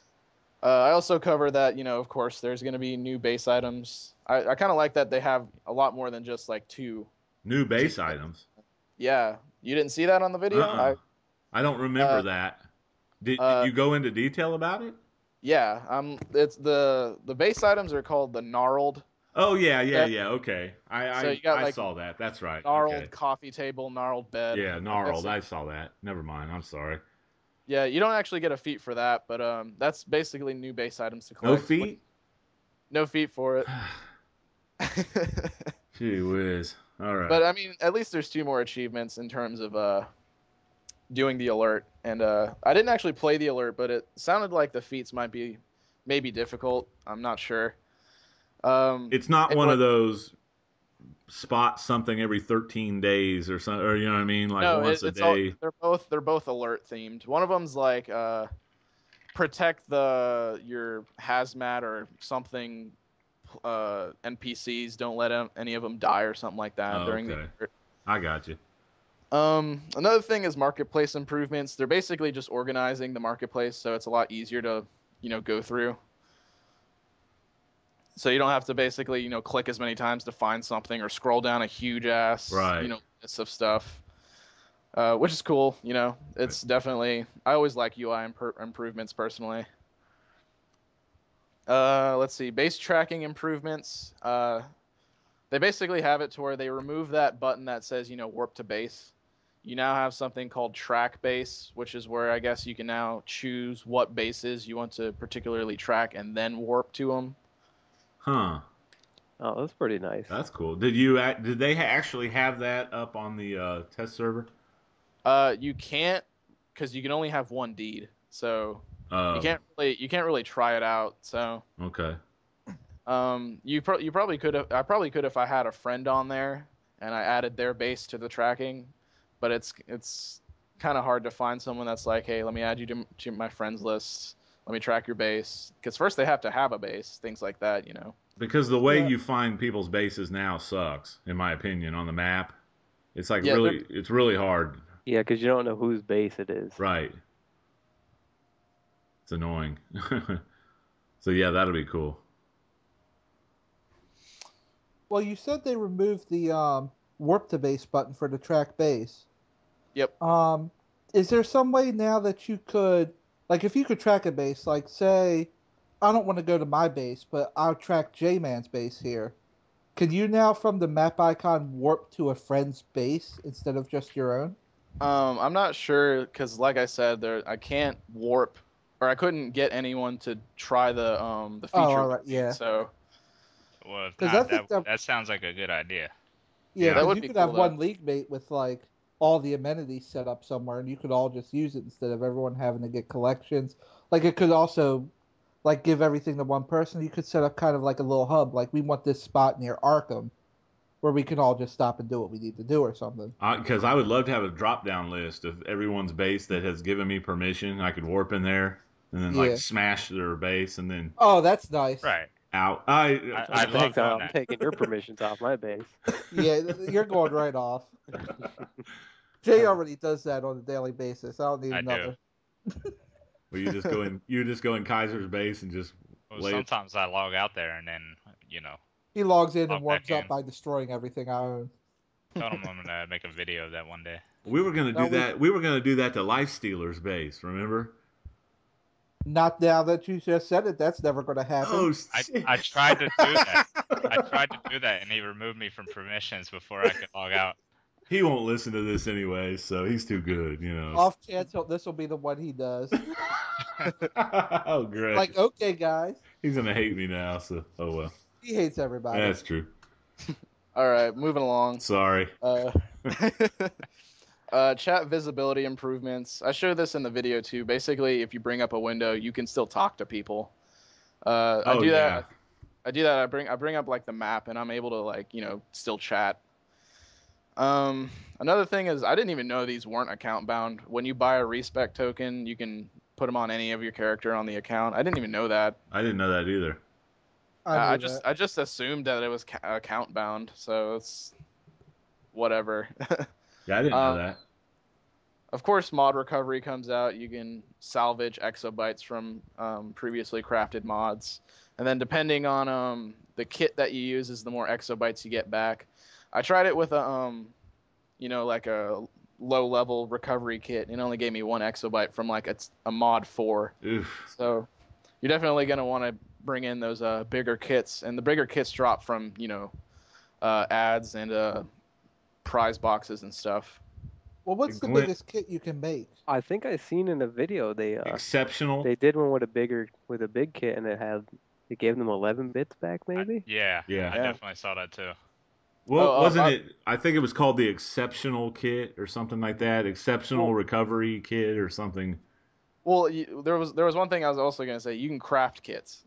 I also cover that, of course, there's going to be new base items. I kind of like that they have a lot more than just like two. New base items. Yeah. You didn't see that on the video? I don't remember that. Did you go into detail about it? Yeah. It's the base items are called the gnarled. Oh yeah. Okay. So you got, I like, saw that. That's right. Gnarled Okay. coffee table, gnarled bed. Yeah, gnarled. I saw that. Never mind. I'm sorry. Yeah, you don't actually get a feat for that, but that's basically new base items to No collect. feet? No feat for it. Gee whiz. All right. But I mean, at least there's two more achievements in terms of doing the alert. And I didn't actually play the alert, but it sounded like the feats might be maybe difficult. I'm not sure. It's not one of those spot something every 13 days or something, or you know what I mean, like no, once a day. They're both alert themed. One of them's like protect your hazmat or something. NPCs, don't let any of them die or something like that during the alert. I got you. Another thing is marketplace improvements. They're basically just organizing the marketplace so it's a lot easier to go through. So you don't have to basically, click as many times to find something or scroll down a huge ass, list of stuff, which is cool. It's definitely, I always like UI improvements personally. Let's see, base tracking improvements. They basically have it to where they remove that button that says, warp to base. You now have something called track base, which is where I guess you can now choose what bases you want to particularly track and then warp to them. Huh. Oh, that's pretty nice. That's cool. Did they actually have that up on the test server? You can't, because you can only have one deed, so you can't really try it out. So okay. You probably could have. I probably could if I had a friend on there and I added their base to the tracking, but it's kind of hard to find someone that's like, hey, let me add you to my friends list. Let me track your base, because first they have to have a base, things like that, Because the way you find people's bases now sucks, in my opinion, on the map. It's like it's really hard. Yeah, because you don't know whose base it is. Right. It's annoying. So yeah, that'll be cool. Well, you said they removed the warp to base button for the track base. Yep. Is there some way now that you could, like, if you could track a base, like, say, I don't want to go to my base, but I'll track J-Man's base here. Could you now, from the map icon, warp to a friend's base instead of just your own? I'm not sure because, like I said, I can't warp, or I couldn't get anyone to try the feature. Oh, all right, with me, yeah. So Well, if Because I not, think that, that sounds like a good idea. yeah, Yeah. that because would you be could cool, have though. one league mate with, like, all the amenities set up somewhere, and you could all just use it instead of everyone having to get collections. Like, it could also, like, give everything to one person. You could set up kind of like a little hub, like, we want this spot near Arkham, where we can all just stop and do what we need to do or something. Because I would love to have a drop down list of everyone's base that has given me permission. I could warp in there and then like Yeah. smash their base and then Oh, that's nice. Right. out. I love Thanks, doing I'm that. taking your permissions off my base. Yeah, you're going right off. Jay already does that on a daily basis. I don't need I do. another. Well, you just go in Kaiser's base and just Well, lay it. sometimes I log out there and then, He logs in and log back warms up in. by destroying everything I own. Told him I'm gonna make a video of that one day. We were gonna No, do that. We were gonna do that to Life Stealer's base. Remember? Not now that you just said it. That's never going to happen. Oh I shit! I tried to do that. I tried to do that, and he removed me from permissions before I could log out. He won't listen to this anyway, so he's too good, Off chance this will be the one he does. Oh, great! Like, okay, guys. He's gonna hate me now. So, oh well. He hates everybody. That's true. All right, moving along. Sorry. Chat visibility improvements. I showed this in the video too. Basically, if you bring up a window, you can still talk to people. I do that. I do that. I bring up like the map, and I'm able to like still chat. Another thing is I didn't even know these weren't account bound. When you buy a respec token, you can put them on any of your character on the account. I didn't even know that. I didn't know that either. I I just assumed that it was account bound, so it's whatever. Yeah, I didn't know that. Of course, mod recovery comes out. You can salvage exobytes from previously crafted mods, and then depending on the kit that you use, is the more exobytes you get back. I tried it with like a low-level recovery kit, and it only gave me 1 exobyte from like a mod 4. Oof. So you're definitely gonna want to bring in those bigger kits, and the bigger kits drop from ads and prize boxes and stuff. Well, what's the biggest kit you can make? I think I seen in a video Exceptional. they did one with a big kit and it gave them 11 bits back maybe. Yeah. I definitely saw that too. Well, wasn't it? I think it was called the Exceptional Kit or something like that. Exceptional Recovery Kit or something. Well, there was one thing I was also gonna say. You can craft kits.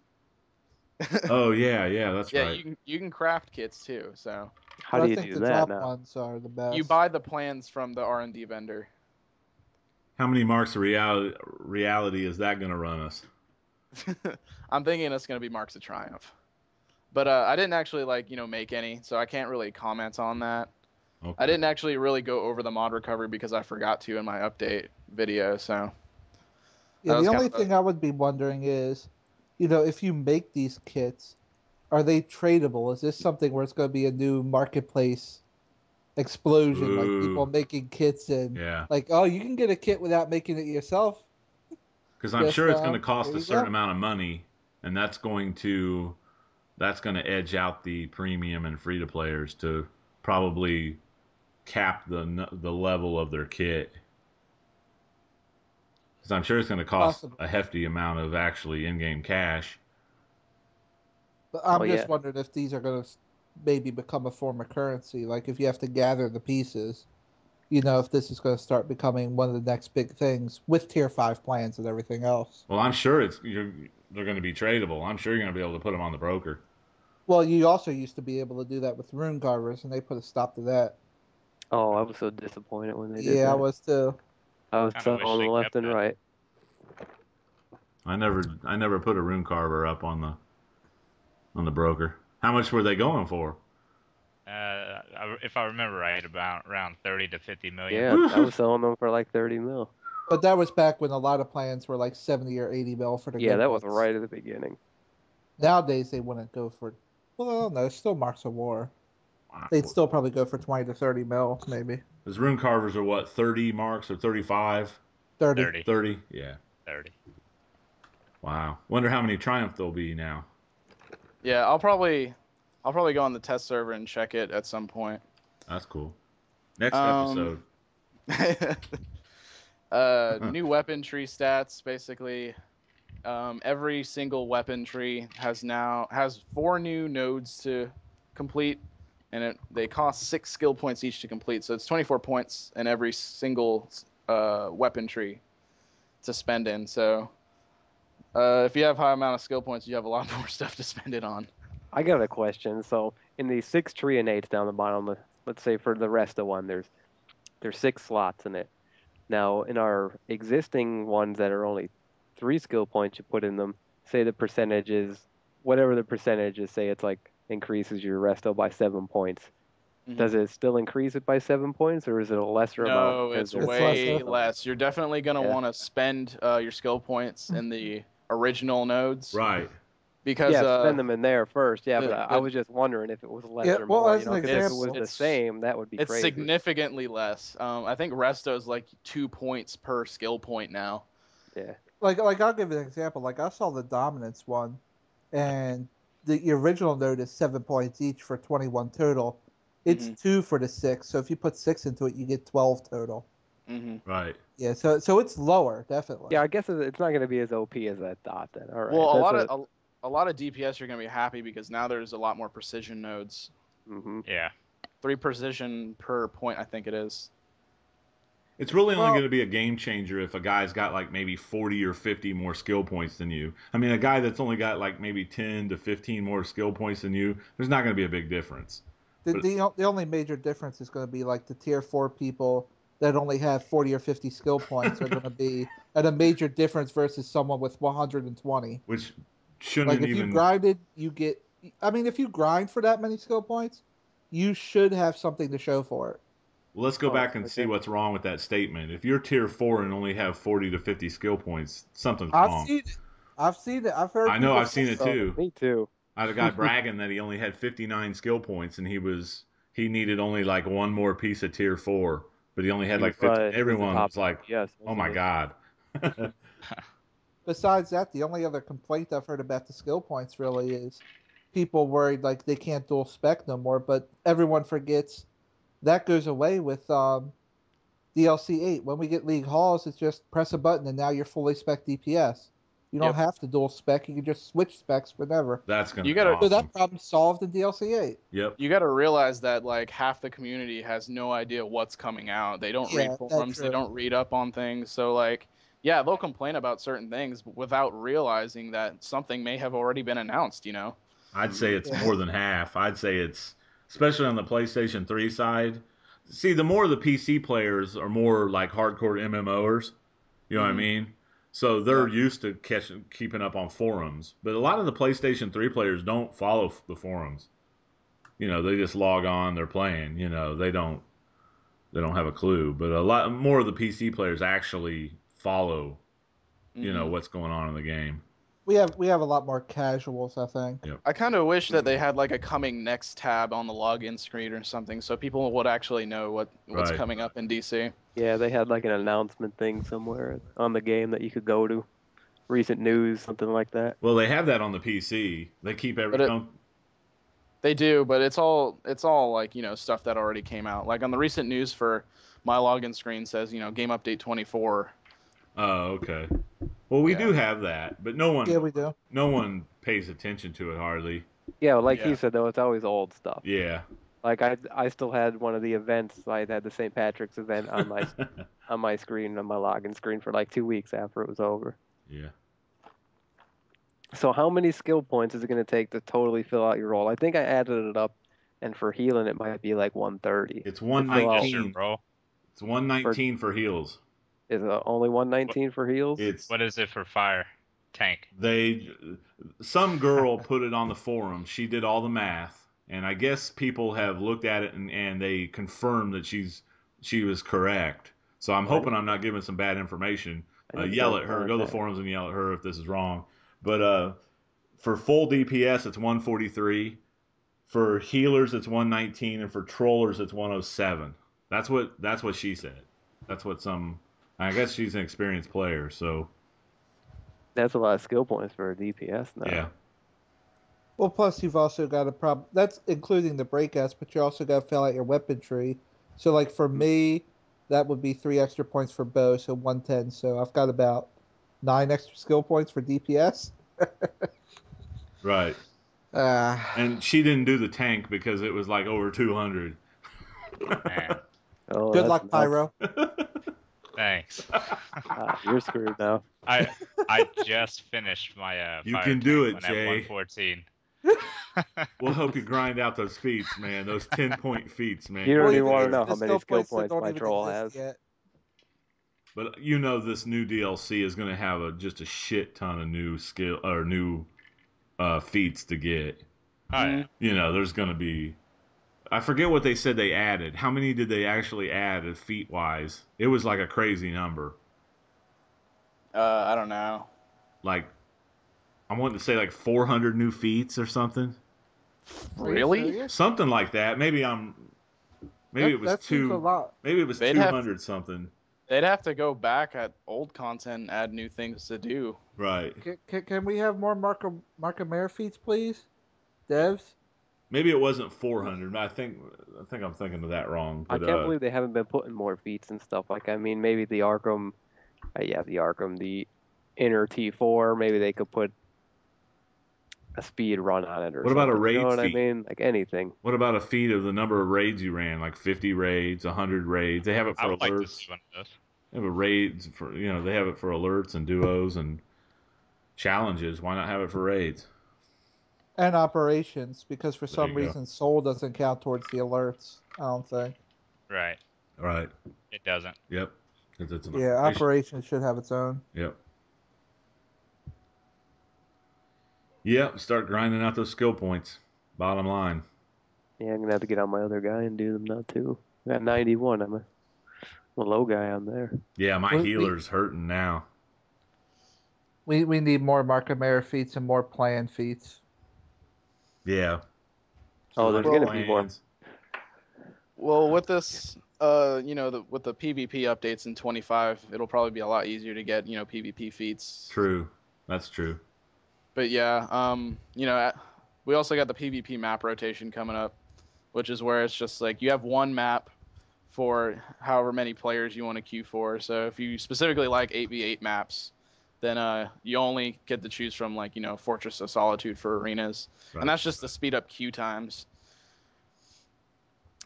Oh yeah, that's right. Yeah, you can craft kits too. So How do you I think do the that drop now? ones are the best. you buy the plans from the R&D vendor. How many marks of reality is that going to run us? I'm thinking it's gonna be Marks of Triumph, but I didn't actually make any, so I can't really comment on that. Okay. I didn't actually really go over the mod recovery because I forgot to in my update video. So yeah, the only thing I would be wondering is, if you make these kits, are they tradable? Is this something where it's going to be a new marketplace explosion, like people making kits and like, oh, you can get a kit without making it yourself? Because I'm sure it's going to cost a certain amount of money, and that's going to edge out the premium and free to players to probably cap the level of their kit. Because I'm sure it's going to cost a hefty amount of actually in-game cash. But I'm just wondering if these are going to maybe become a form of currency. Like if you have to gather the pieces, if this is going to start becoming one of the next big things with Tier 5 plans and everything else. Well, I'm sure they're going to be tradable. I'm sure you're going to be able to put them on the broker. Well, you also used to be able to do that with rune carvers, and they put a stop to that. Oh, I was so disappointed when they did that. Yeah, I was too. I was on the left and right. I never put a rune carver up on the broker. How much were they going for? If I remember right, around 30 to 50 million. Yeah, I was selling them for like 30 mil. But that was back when a lot of plans were like 70 or 80 mil for the Yeah, good that was ones. right at the beginning. Nowadays, they wouldn't go for Well, I don't know. It's still Marks of War. Wow. They'd still probably go for 20 to 30 mil, maybe. His rune carvers are what, 30 marks or 35? 30. 30. 30? Yeah. 30. Wow. Wonder how many Triumph there'll be now. Yeah, I'll probably go on the test server and check it at some point. That's cool. Next Um, episode. New weapon tree stats, basically. Every single weapon tree has 4 new nodes to complete, and they cost 6 skill points each to complete. So it's 24 points in every single weapon tree to spend in. So if you have high amount of skill points, you have a lot more stuff to spend it on. I got a question. So in the 6 Trionates down the bottom, let's say for the rest of one, there's 6 slots in it. Now in our existing ones that are only 3 skill points you put in them, say the percentage is whatever the percentage is, say it's like increases your resto by 7 points. Mhm. Does it still increase it by 7 points, or is it a lesser amount? No, because it's there's way lesser. less. You're definitely going to Yeah. want to spend your skill points in the original nodes. Right. Because Yeah, spend them in there first. Yeah, the- but I the- was just wondering if it was less Yeah, or well, more. as an Because if it was example, the same, that would be it's crazy. significantly less. I think resto is like 2 points per skill point now. Yeah. like I'll give you an example. Like I saw the dominance one, and the original node is 7 points each for 21 total. It's Mhm. 2 for the 6. So if you put 6 into it, you get 12 total. Mm-hmm. Right. Yeah, so it's lower, definitely. Yeah, I guess it's not going to be as OP as I thought then. All right. Well, That's a lot of DPS are going to be happy because now there's a lot more precision nodes. hmm Yeah. 3 precision per point, I think it is. It's really only Well- going to be a game changer if a guy's got like maybe 40 or 50 more skill points than you. I mean, a guy that's only got like maybe 10 to 15 more skill points than you, there's not going to be a big difference. The only major difference is going to be like the tier 4 people that only have 40 or 50 skill points are going to be at a major difference versus someone with 120. Which shouldn't Like if you even. grinded, you get. I mean, if you grind for that many skill points, you should have something to show for it. Well, let's go Oh, back and okay. see what's wrong with that statement. If you're tier 4 and only have 40 to 50 skill points, something's I've wrong. seen it. I've seen it. I've heard. I know, people I've seen say it so. too. Me too. I had a guy bragging that he only had 59 skill points and he needed only like one more piece of tier 4, but he only had like 50. He was the Everyone top was like, DPS, "Oh my wasn't he? god." Besides that, the only other complaint I've heard about the skill points really is people worried like they can't dual spec no more. But everyone forgets that goes away with DLC 8. When we get League Halls, it's just press a button and now you're fully spec DPS. You don't Yep. have to dual spec. You can just switch specs whenever. That's going to You be gotta- So awesome. that problem's solved in DLC 8. Yep. You got to realize that like half the community has no idea what's coming out. They don't Yeah, read that's forums. They true. don't read up on things. So like, yeah, they'll complain about certain things without realizing that something may have already been announced. You know. I'd say it's Yeah. more than half. I'd say it's, especially on the PlayStation 3 side. See, the more the PC players are more like hardcore MMOers, you know what I Mhm. mean? So they're Yeah. used to keeping up on forums. But a lot of the PlayStation 3 players don't follow the forums. You know, they just log on, they're playing, you know, they don't have a clue. But a lot more of the PC players actually follow, you know, Mhm. what's going on in the game. We have a lot more casuals, I think. Yep. I kind of wish that they had like a coming next tab on the login screen or something, so people would actually know what's Right. coming up in DC. Yeah, they had like an announcement thing somewhere on the game that you could go to. Recent news, something like that. Well, they have that on the PC. They keep But it- everything. They do, but it's all like stuff that already came out. Like on the recent news for my login screen says game update 24. Oh, okay. Well, we Yeah. do have that, but no Yeah, one we do. pays attention to it hardly. Yeah, like Yeah. he said though, it's always old stuff. Yeah. Like I still had one of the events. I had the St. Patrick's event on my screen, on my login screen for like 2 weeks after it was over. Yeah. So how many skill points is it going to take to totally fill out your role? I think I added it up, and for healing it might be like 130. It's fill out- 119. Bro, It's 119 for heals. Is it only 119 for heals? It's what is it for fire? Tank. some girl put it on the forum. She did all the math, and I guess people have looked at it and they confirmed that she was correct. So I'm hoping I'm not giving some bad information. I need to Yell go at her. find Go to the that. forums and yell at her if this is wrong. But for full DPS, it's 143. For healers, it's 119, and for trollers, it's 107. That's what she said. That's what some. I guess she's an experienced player, so That's a lot of skill points for a DPS now. yeah. Well, plus you've also got a problem. That's including the breakouts, but you also got to fill out your weapon tree. So, like for me, that would be 3 extra points for bow, so 110. So I've got about 9 extra skill points for DPS. Right. And she didn't do the tank because it was like over 200. Man, Oh, Good that's luck, nuts. Pyro. thanks. You're screwed now. I just finished my You fire can do tank it, one Jay. at 114. We'll help you grind out those feats, man. Those 10-point feats, man. You don't Well, even want to there's know how still many skill points that points don't my even troll exist has. yet. But you know this new DLC is going to have just a shit ton of new skill or new feats to get. Oh yeah. You know, there's going to be. I forget what they said they added. How many did they actually add feat wise? It was like a crazy number. I don't know. Like, I wanted to say like 400 new feats or something. Are you Really? serious? Something like that. Maybe it was That seems a two. lot. Maybe it was They'd have- 200 something. They'd have to go back at old content and add new things to do. Right. Can we have more Markham feats, please? Devs? Maybe it wasn't 400. But I think I'm thinking of that wrong. I But can't believe they haven't been putting more feats and stuff. Like, I mean, maybe the Arkham, the inner T4, maybe they could put a speed run on it or What something. about a raid You know what feat? I mean? Like anything. What about a feat of the number of raids you ran? Like 50 raids, 100 raids. They have it I for would like to alerts. see one of those. They have a raids for they have it for alerts and duos and challenges. Why not have it for raids? And operations, because for There some you go. reason Soul doesn't count towards the alerts, I don't think. Right. Right. It doesn't. Yep. Because it's an Yeah, operation. operations should have its own. Yep. Yep. Start grinding out those skill points. Bottom line. Yeah, I'm gonna have to get on my other guy and do them now too. I got 91. I'm a low guy on there. Yeah, my We- healer's hurting now. We need more Markham feats and more plan feats. Yeah. Oh, there's Well- gonna be more. Well, with this, with the PvP updates in 25, it'll probably be a lot easier to get, PvP feats. True. That's true. But yeah, we also got the PvP map rotation coming up, which is where it's just like you have one map for however many players you want to queue for. So if you specifically like 8v8 maps, then you only get to choose from Fortress of Solitude for arenas, Right. and that's just to speed up queue times.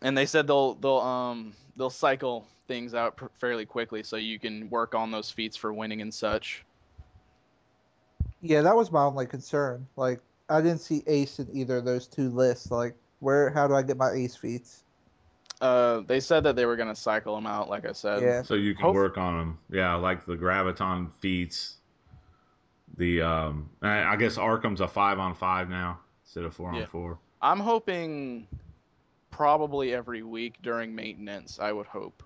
And they said they'll cycle things out fairly quickly, so you can work on those feats for winning and such. Yeah, that was my only concern. Like, I didn't see Ace in either of those two lists. Like, how do I get my Ace feats? They said that they were gonna cycle them out, like I said. Yeah. So you can work on them. Yeah, like the Graviton feats. The I guess Arkham's a 5-on-5 now instead of 4-on-4. I'm hoping probably every week during maintenance. I would hope.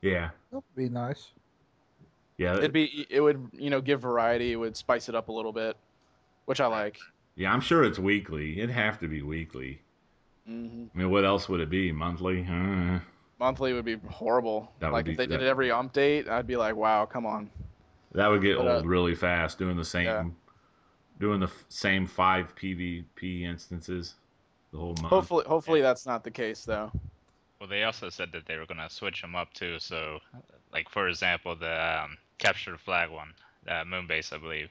Yeah. That would be nice. Yeah. It would give variety. It would spice it up a little bit, which I like. Yeah, I'm sure it's weekly. It'd have to be weekly. Hmm I mean, what else would it be? Monthly? Monthly would be horrible. That would Like be- if they did that- it every update, I'd be like, wow, come on. That would get But, old really fast. Doing the yeah. same 5 PvP instances the whole month. Hopefully that's not the case though. Well, they also said that they were gonna switch them up too. So, like for example, the capture the flag one, Moonbase, I believe.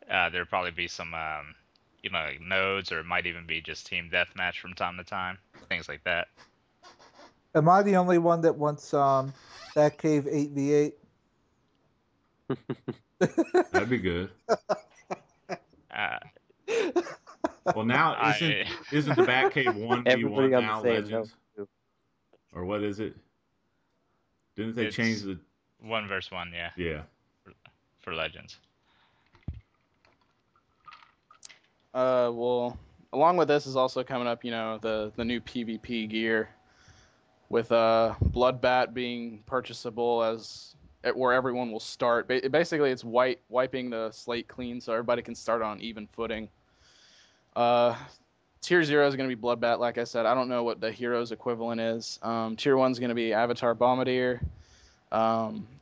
There'll probably be some, like nodes, or it might even be just team deathmatch from time to time, things like that. Am I the only one that wants Batcave 8v8? That'd be good. Uh, Well, now isn't the Batcave 1v1 Everybody on now the same Legends? note. Or what is it? Didn't they It's- change the 1v1, yeah, Yeah. for Legends. Well, along with this is also coming up, the new PvP gear, with Bloodbat being purchasable where everyone will start. Basically, it's wiping the slate clean so everybody can start on even footing. Tier 0 is going to be Bloodbat, like I said. I don't know what the hero's equivalent is. Tier 1 is going to be Avatar Bombardier.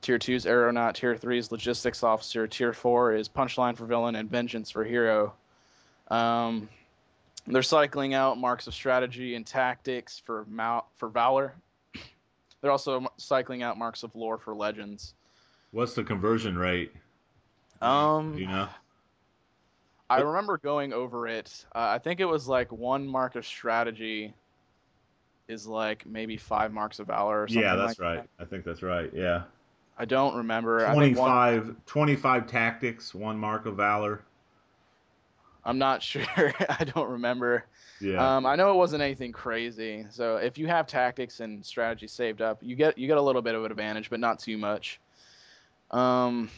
Tier 2 is Aeronaut. Tier 3 is Logistics Officer. Tier 4 is Punchline for Villain and Vengeance for Hero. They're cycling out Marks of Strategy and Tactics for Valor. They're also cycling out Marks of Lore for Legends. What's the conversion rate? Do you know? I remember going over it. I think it was like 1 Mark of Strategy is like maybe 5 Marks of Valor or something Yeah, that's like right. that. I think that's right. Yeah. I don't remember. I think 25 tactics, 1 mark of valor. I'm not sure. I don't remember. Yeah. I know it wasn't anything crazy. So if you have tactics and strategy saved up, you get a little bit of an advantage, but not too much. I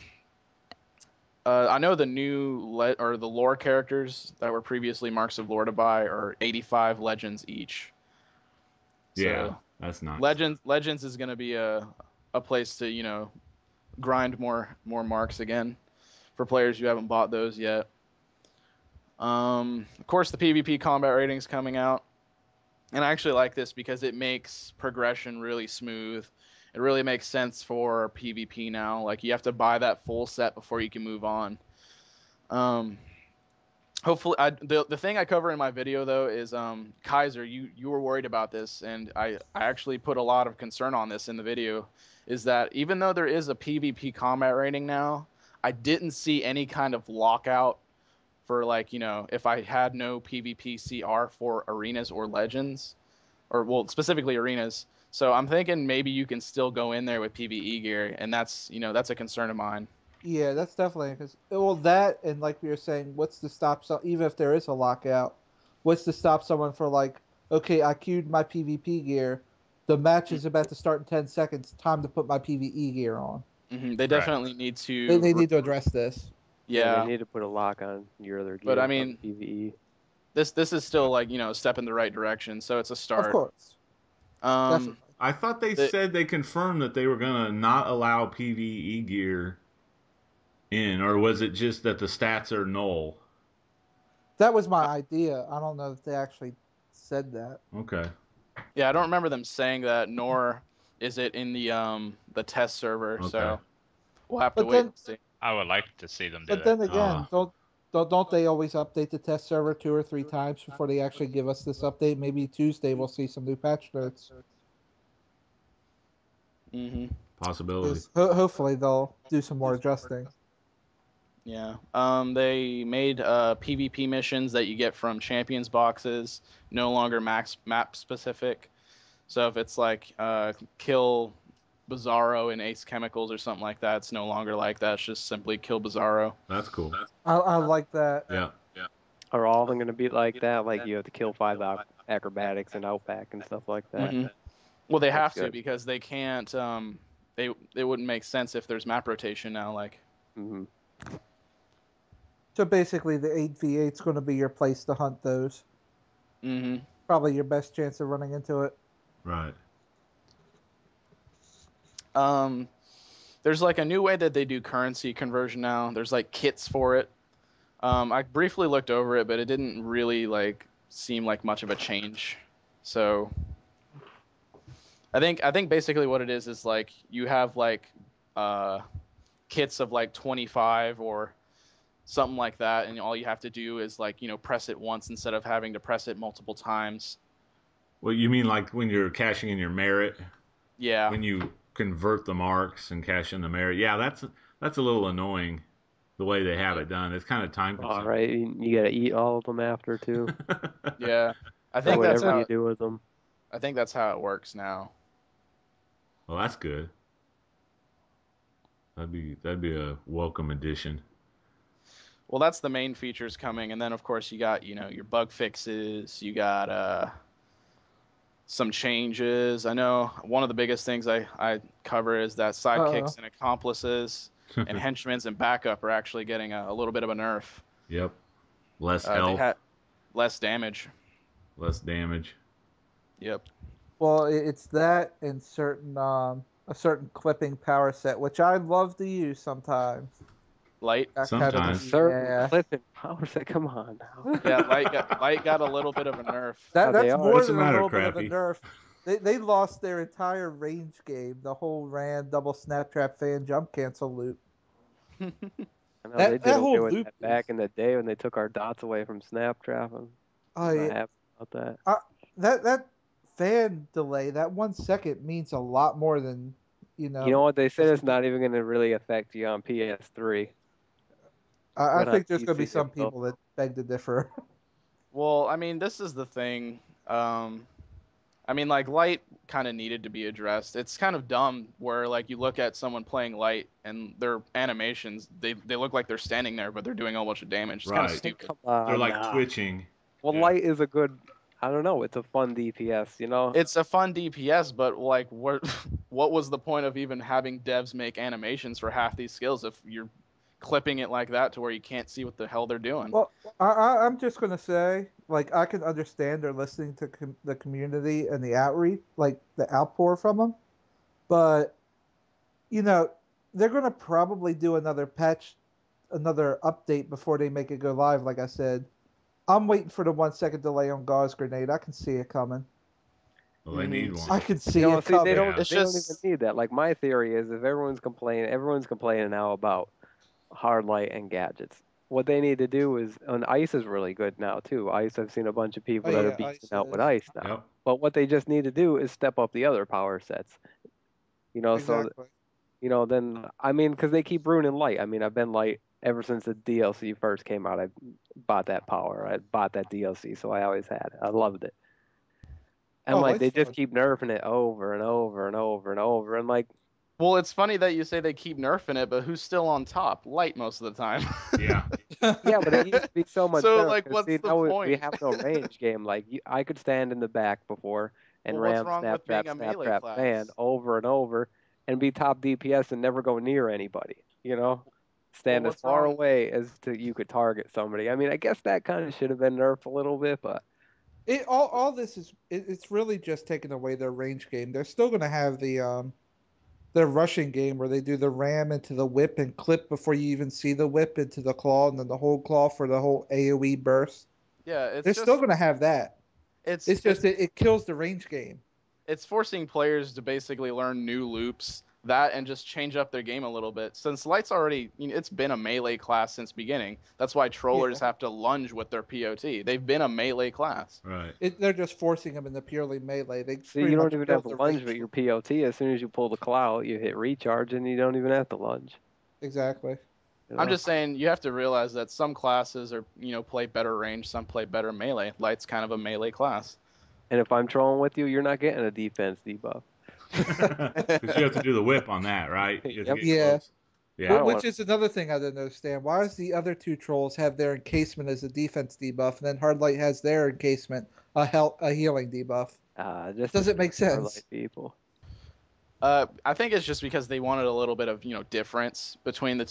know the new the lore characters that were previously Marks of Lore to buy are 85 legends each. Yeah, So that's nice. Legends is going to be a place to grind more marks again for players who haven't bought those yet. Of course, the PvP combat rating's coming out, and I actually like this because it makes progression really smooth. It really makes sense for PvP now. Like, you have to buy that full set before you can move on. Hopefully, the thing I cover in my video though is Kaiser. You were worried about this, and I actually put a lot of concern on this in the video. Is that even though there is a PvP combat rating now, I didn't see any kind of lockout for if I had no PvP CR for arenas or legends, or well specifically arenas. So I'm thinking maybe you can still go in there with PvE gear, and that's a concern of mine. Yeah, that's definitely because that and like we were saying, what's to stop even if there is a lockout, what's to stop someone for okay, I queued my PvP gear, the match is about to start in 10 seconds, time to put my PvE gear on. They definitely need to. They need to address this. Yeah, they need to put a lock on your other gear. But I mean, PvE. This is still a step in the right direction, so it's a start. Of course. I thought they said they confirmed that they were gonna not allow PvE gear in, or was it just that the stats are null? That was my idea. I don't know if they actually said that. Okay. Yeah, I don't remember them saying that, nor is it in the test server. Okay. So we'll have to wait and see. I would like to see them do But that. then again, don't they always update the test server 2 or 3 times before they actually give us this update? Maybe Tuesday we'll see some new patch notes. Possibility. Hopefully they'll do some more adjusting. Yeah. They made PvP missions that you get from champions boxes no longer map specific. So if it's kill Bizarro in Ace Chemicals or something like that, it's no longer like that. It's just simply kill Bizarro. That's cool. I like that. Yeah. Are all of them going to be like that? Like you have to kill 5 acrobatics and outback and stuff like that? Well, they have to good. because they can't. They wouldn't make sense if there's map rotation now. So basically, the 8v8 is going to be your place to hunt those. Probably your best chance of running into it. Right. There's a new way that they do currency conversion now. There's kits for it. I briefly looked over it, but it didn't really seem like much of a change. So I think basically what it is you have kits of 25 or something like that, and all you have to do is press it once instead of having to press it multiple times. Well, you mean when you're cashing in your merit? Yeah. When you convert the marks and cash in the merit. Yeah, that's a little annoying the way they have it done. It's kind of time consuming. All right, you got to eat all of them after too. Yeah. I think that's whatever how you do with them. I think that's how it works now. Well, that's good. That'd be a welcome addition. Well, that's the main features coming, and then of course you got your bug fixes, you got some changes. I know one of the biggest things I cover is that sidekicks and accomplices and henchmen and backup are actually getting a little bit of a nerf. Yep. Less health. They had less damage. Less damage. Yep. Well, it's that and a certain clipping power set, which I love to use sometimes. Light. That Sometimes. Certain yeah. flipping powers that come on now. Yeah, light got a little bit of a nerf. How they That's are. more What's the than a matter, little bit of a Crappy? nerf. They lost their entire range game, the whole ran double snap trap fan jump cancel loop. I know they That did away whole with loop that is, back in the day when they took our dots away from snap trapping. oh I'm yeah, not happy about that. that fan delay, that 1 second means a lot more than You know what they said? just- It's not even going to really affect you on PS3, I but on think there's gonna be PC it some will. people that beg to differ. Well, I mean, this is the thing. I mean, like light kind of needed to be addressed. It's kind of dumb where like you look at someone playing light and their animations, they look like they're standing there, but they're doing a whole bunch of damage. It's kind of Right. stupid. Come on, They're like nah. twitching. Well, Yeah. light is a good. I don't know. It's a fun DPS, you know. It's a fun DPS, but like what what was the point of even having devs make animations for half these skills if you're clipping it like that to where you can't see what the hell they're doing? Well, I'm just gonna say, like, I can understand they're listening to the community and the outreach, like the outpour from them, but you know, they're gonna probably do another patch, another update before they make it go live. Like I said, I'm waiting for the 1 second delay on Gauze Grenade. I can see it coming. Well, they need Mhm. one. I can You see know, it see, they coming. don't. It's They don't even just need that. Like my theory is, if everyone's complaining now about hard light and gadgets. What they need to do is, and ice is really good now too. Ice, I've seen a bunch of Oh people that are yeah, beasting Ice out with is ice now. Yep. But what they just need to do is step up the other power sets. You know, so exactly. you know, then I mean, because they keep ruining light. I mean, I've been light ever since the DLC first came out. I bought that power. I bought that DLC, so I always had it. I loved it. And Oh, like they Light's just fun. keep nerfing it over and over and over and over. And like, well, it's funny that you say they keep nerfing it, but who's still on top? Light most of the time. Yeah. yeah, but it used to be so much So better like, because what's see the now we point? have no range game. Like I could stand in the back before and Well, what's ram wrong with being a snap melee trap fan class? over and over and be top DPS and never go near anybody. You know, Well, stand as what's far wrong? away as to you could target somebody. I mean, I guess that kind of should have been nerfed a little bit, but All this is it's really just taking away their range game. They're still gonna have their rushing game where they do the ram into the whip and clip before you even see the whip into the claw and then the whole claw for the whole AoE burst. Yeah, it's They're still just gonna have that. it's It's just it kills the range game. it's forcing players to basically learn new loops that and just change up their game a little bit. Since Light's already, it's been a melee class since beginning. That's why trollers Yeah. have to lunge with their POT. They've been a melee class. Right. They're just forcing them into purely melee. They see, pretty you don't much even have killed to the lunge range. with your POT. As soon as you pull the claw out, you hit recharge and you don't even have to lunge. Exactly. You I'm know? just saying you have to realize that some classes are, play better range, some play better melee. Light's kind of a melee class. And if I'm trolling with you, you're not getting a defense debuff. Because you have to do the whip on that, right? You have to Yep. get Yeah. close. I Yeah. don't Which want is another thing I didn't understand. Why does the other two trolls have their encasement as a defense debuff, and then Hardlight has their encasement a healing debuff? just to Doesn't make scare our sense. light people. I think it's just because they wanted a little bit of difference between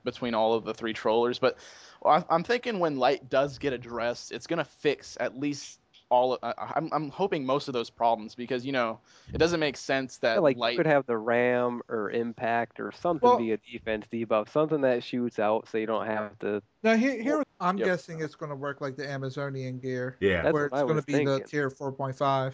between all of the three trollers. But I'm thinking when Light does get addressed, it's gonna fix at least all. I'm hoping most of those problems because it doesn't make sense Yeah, that like you Light. could have the ram or impact or something Well, be a defense debuff, something that shoots out so you don't have to. now here I'm Yep. guessing it's going to work like the Amazonian gear, Yeah. That's where what it's I going was to be the thinking. tier 4.5.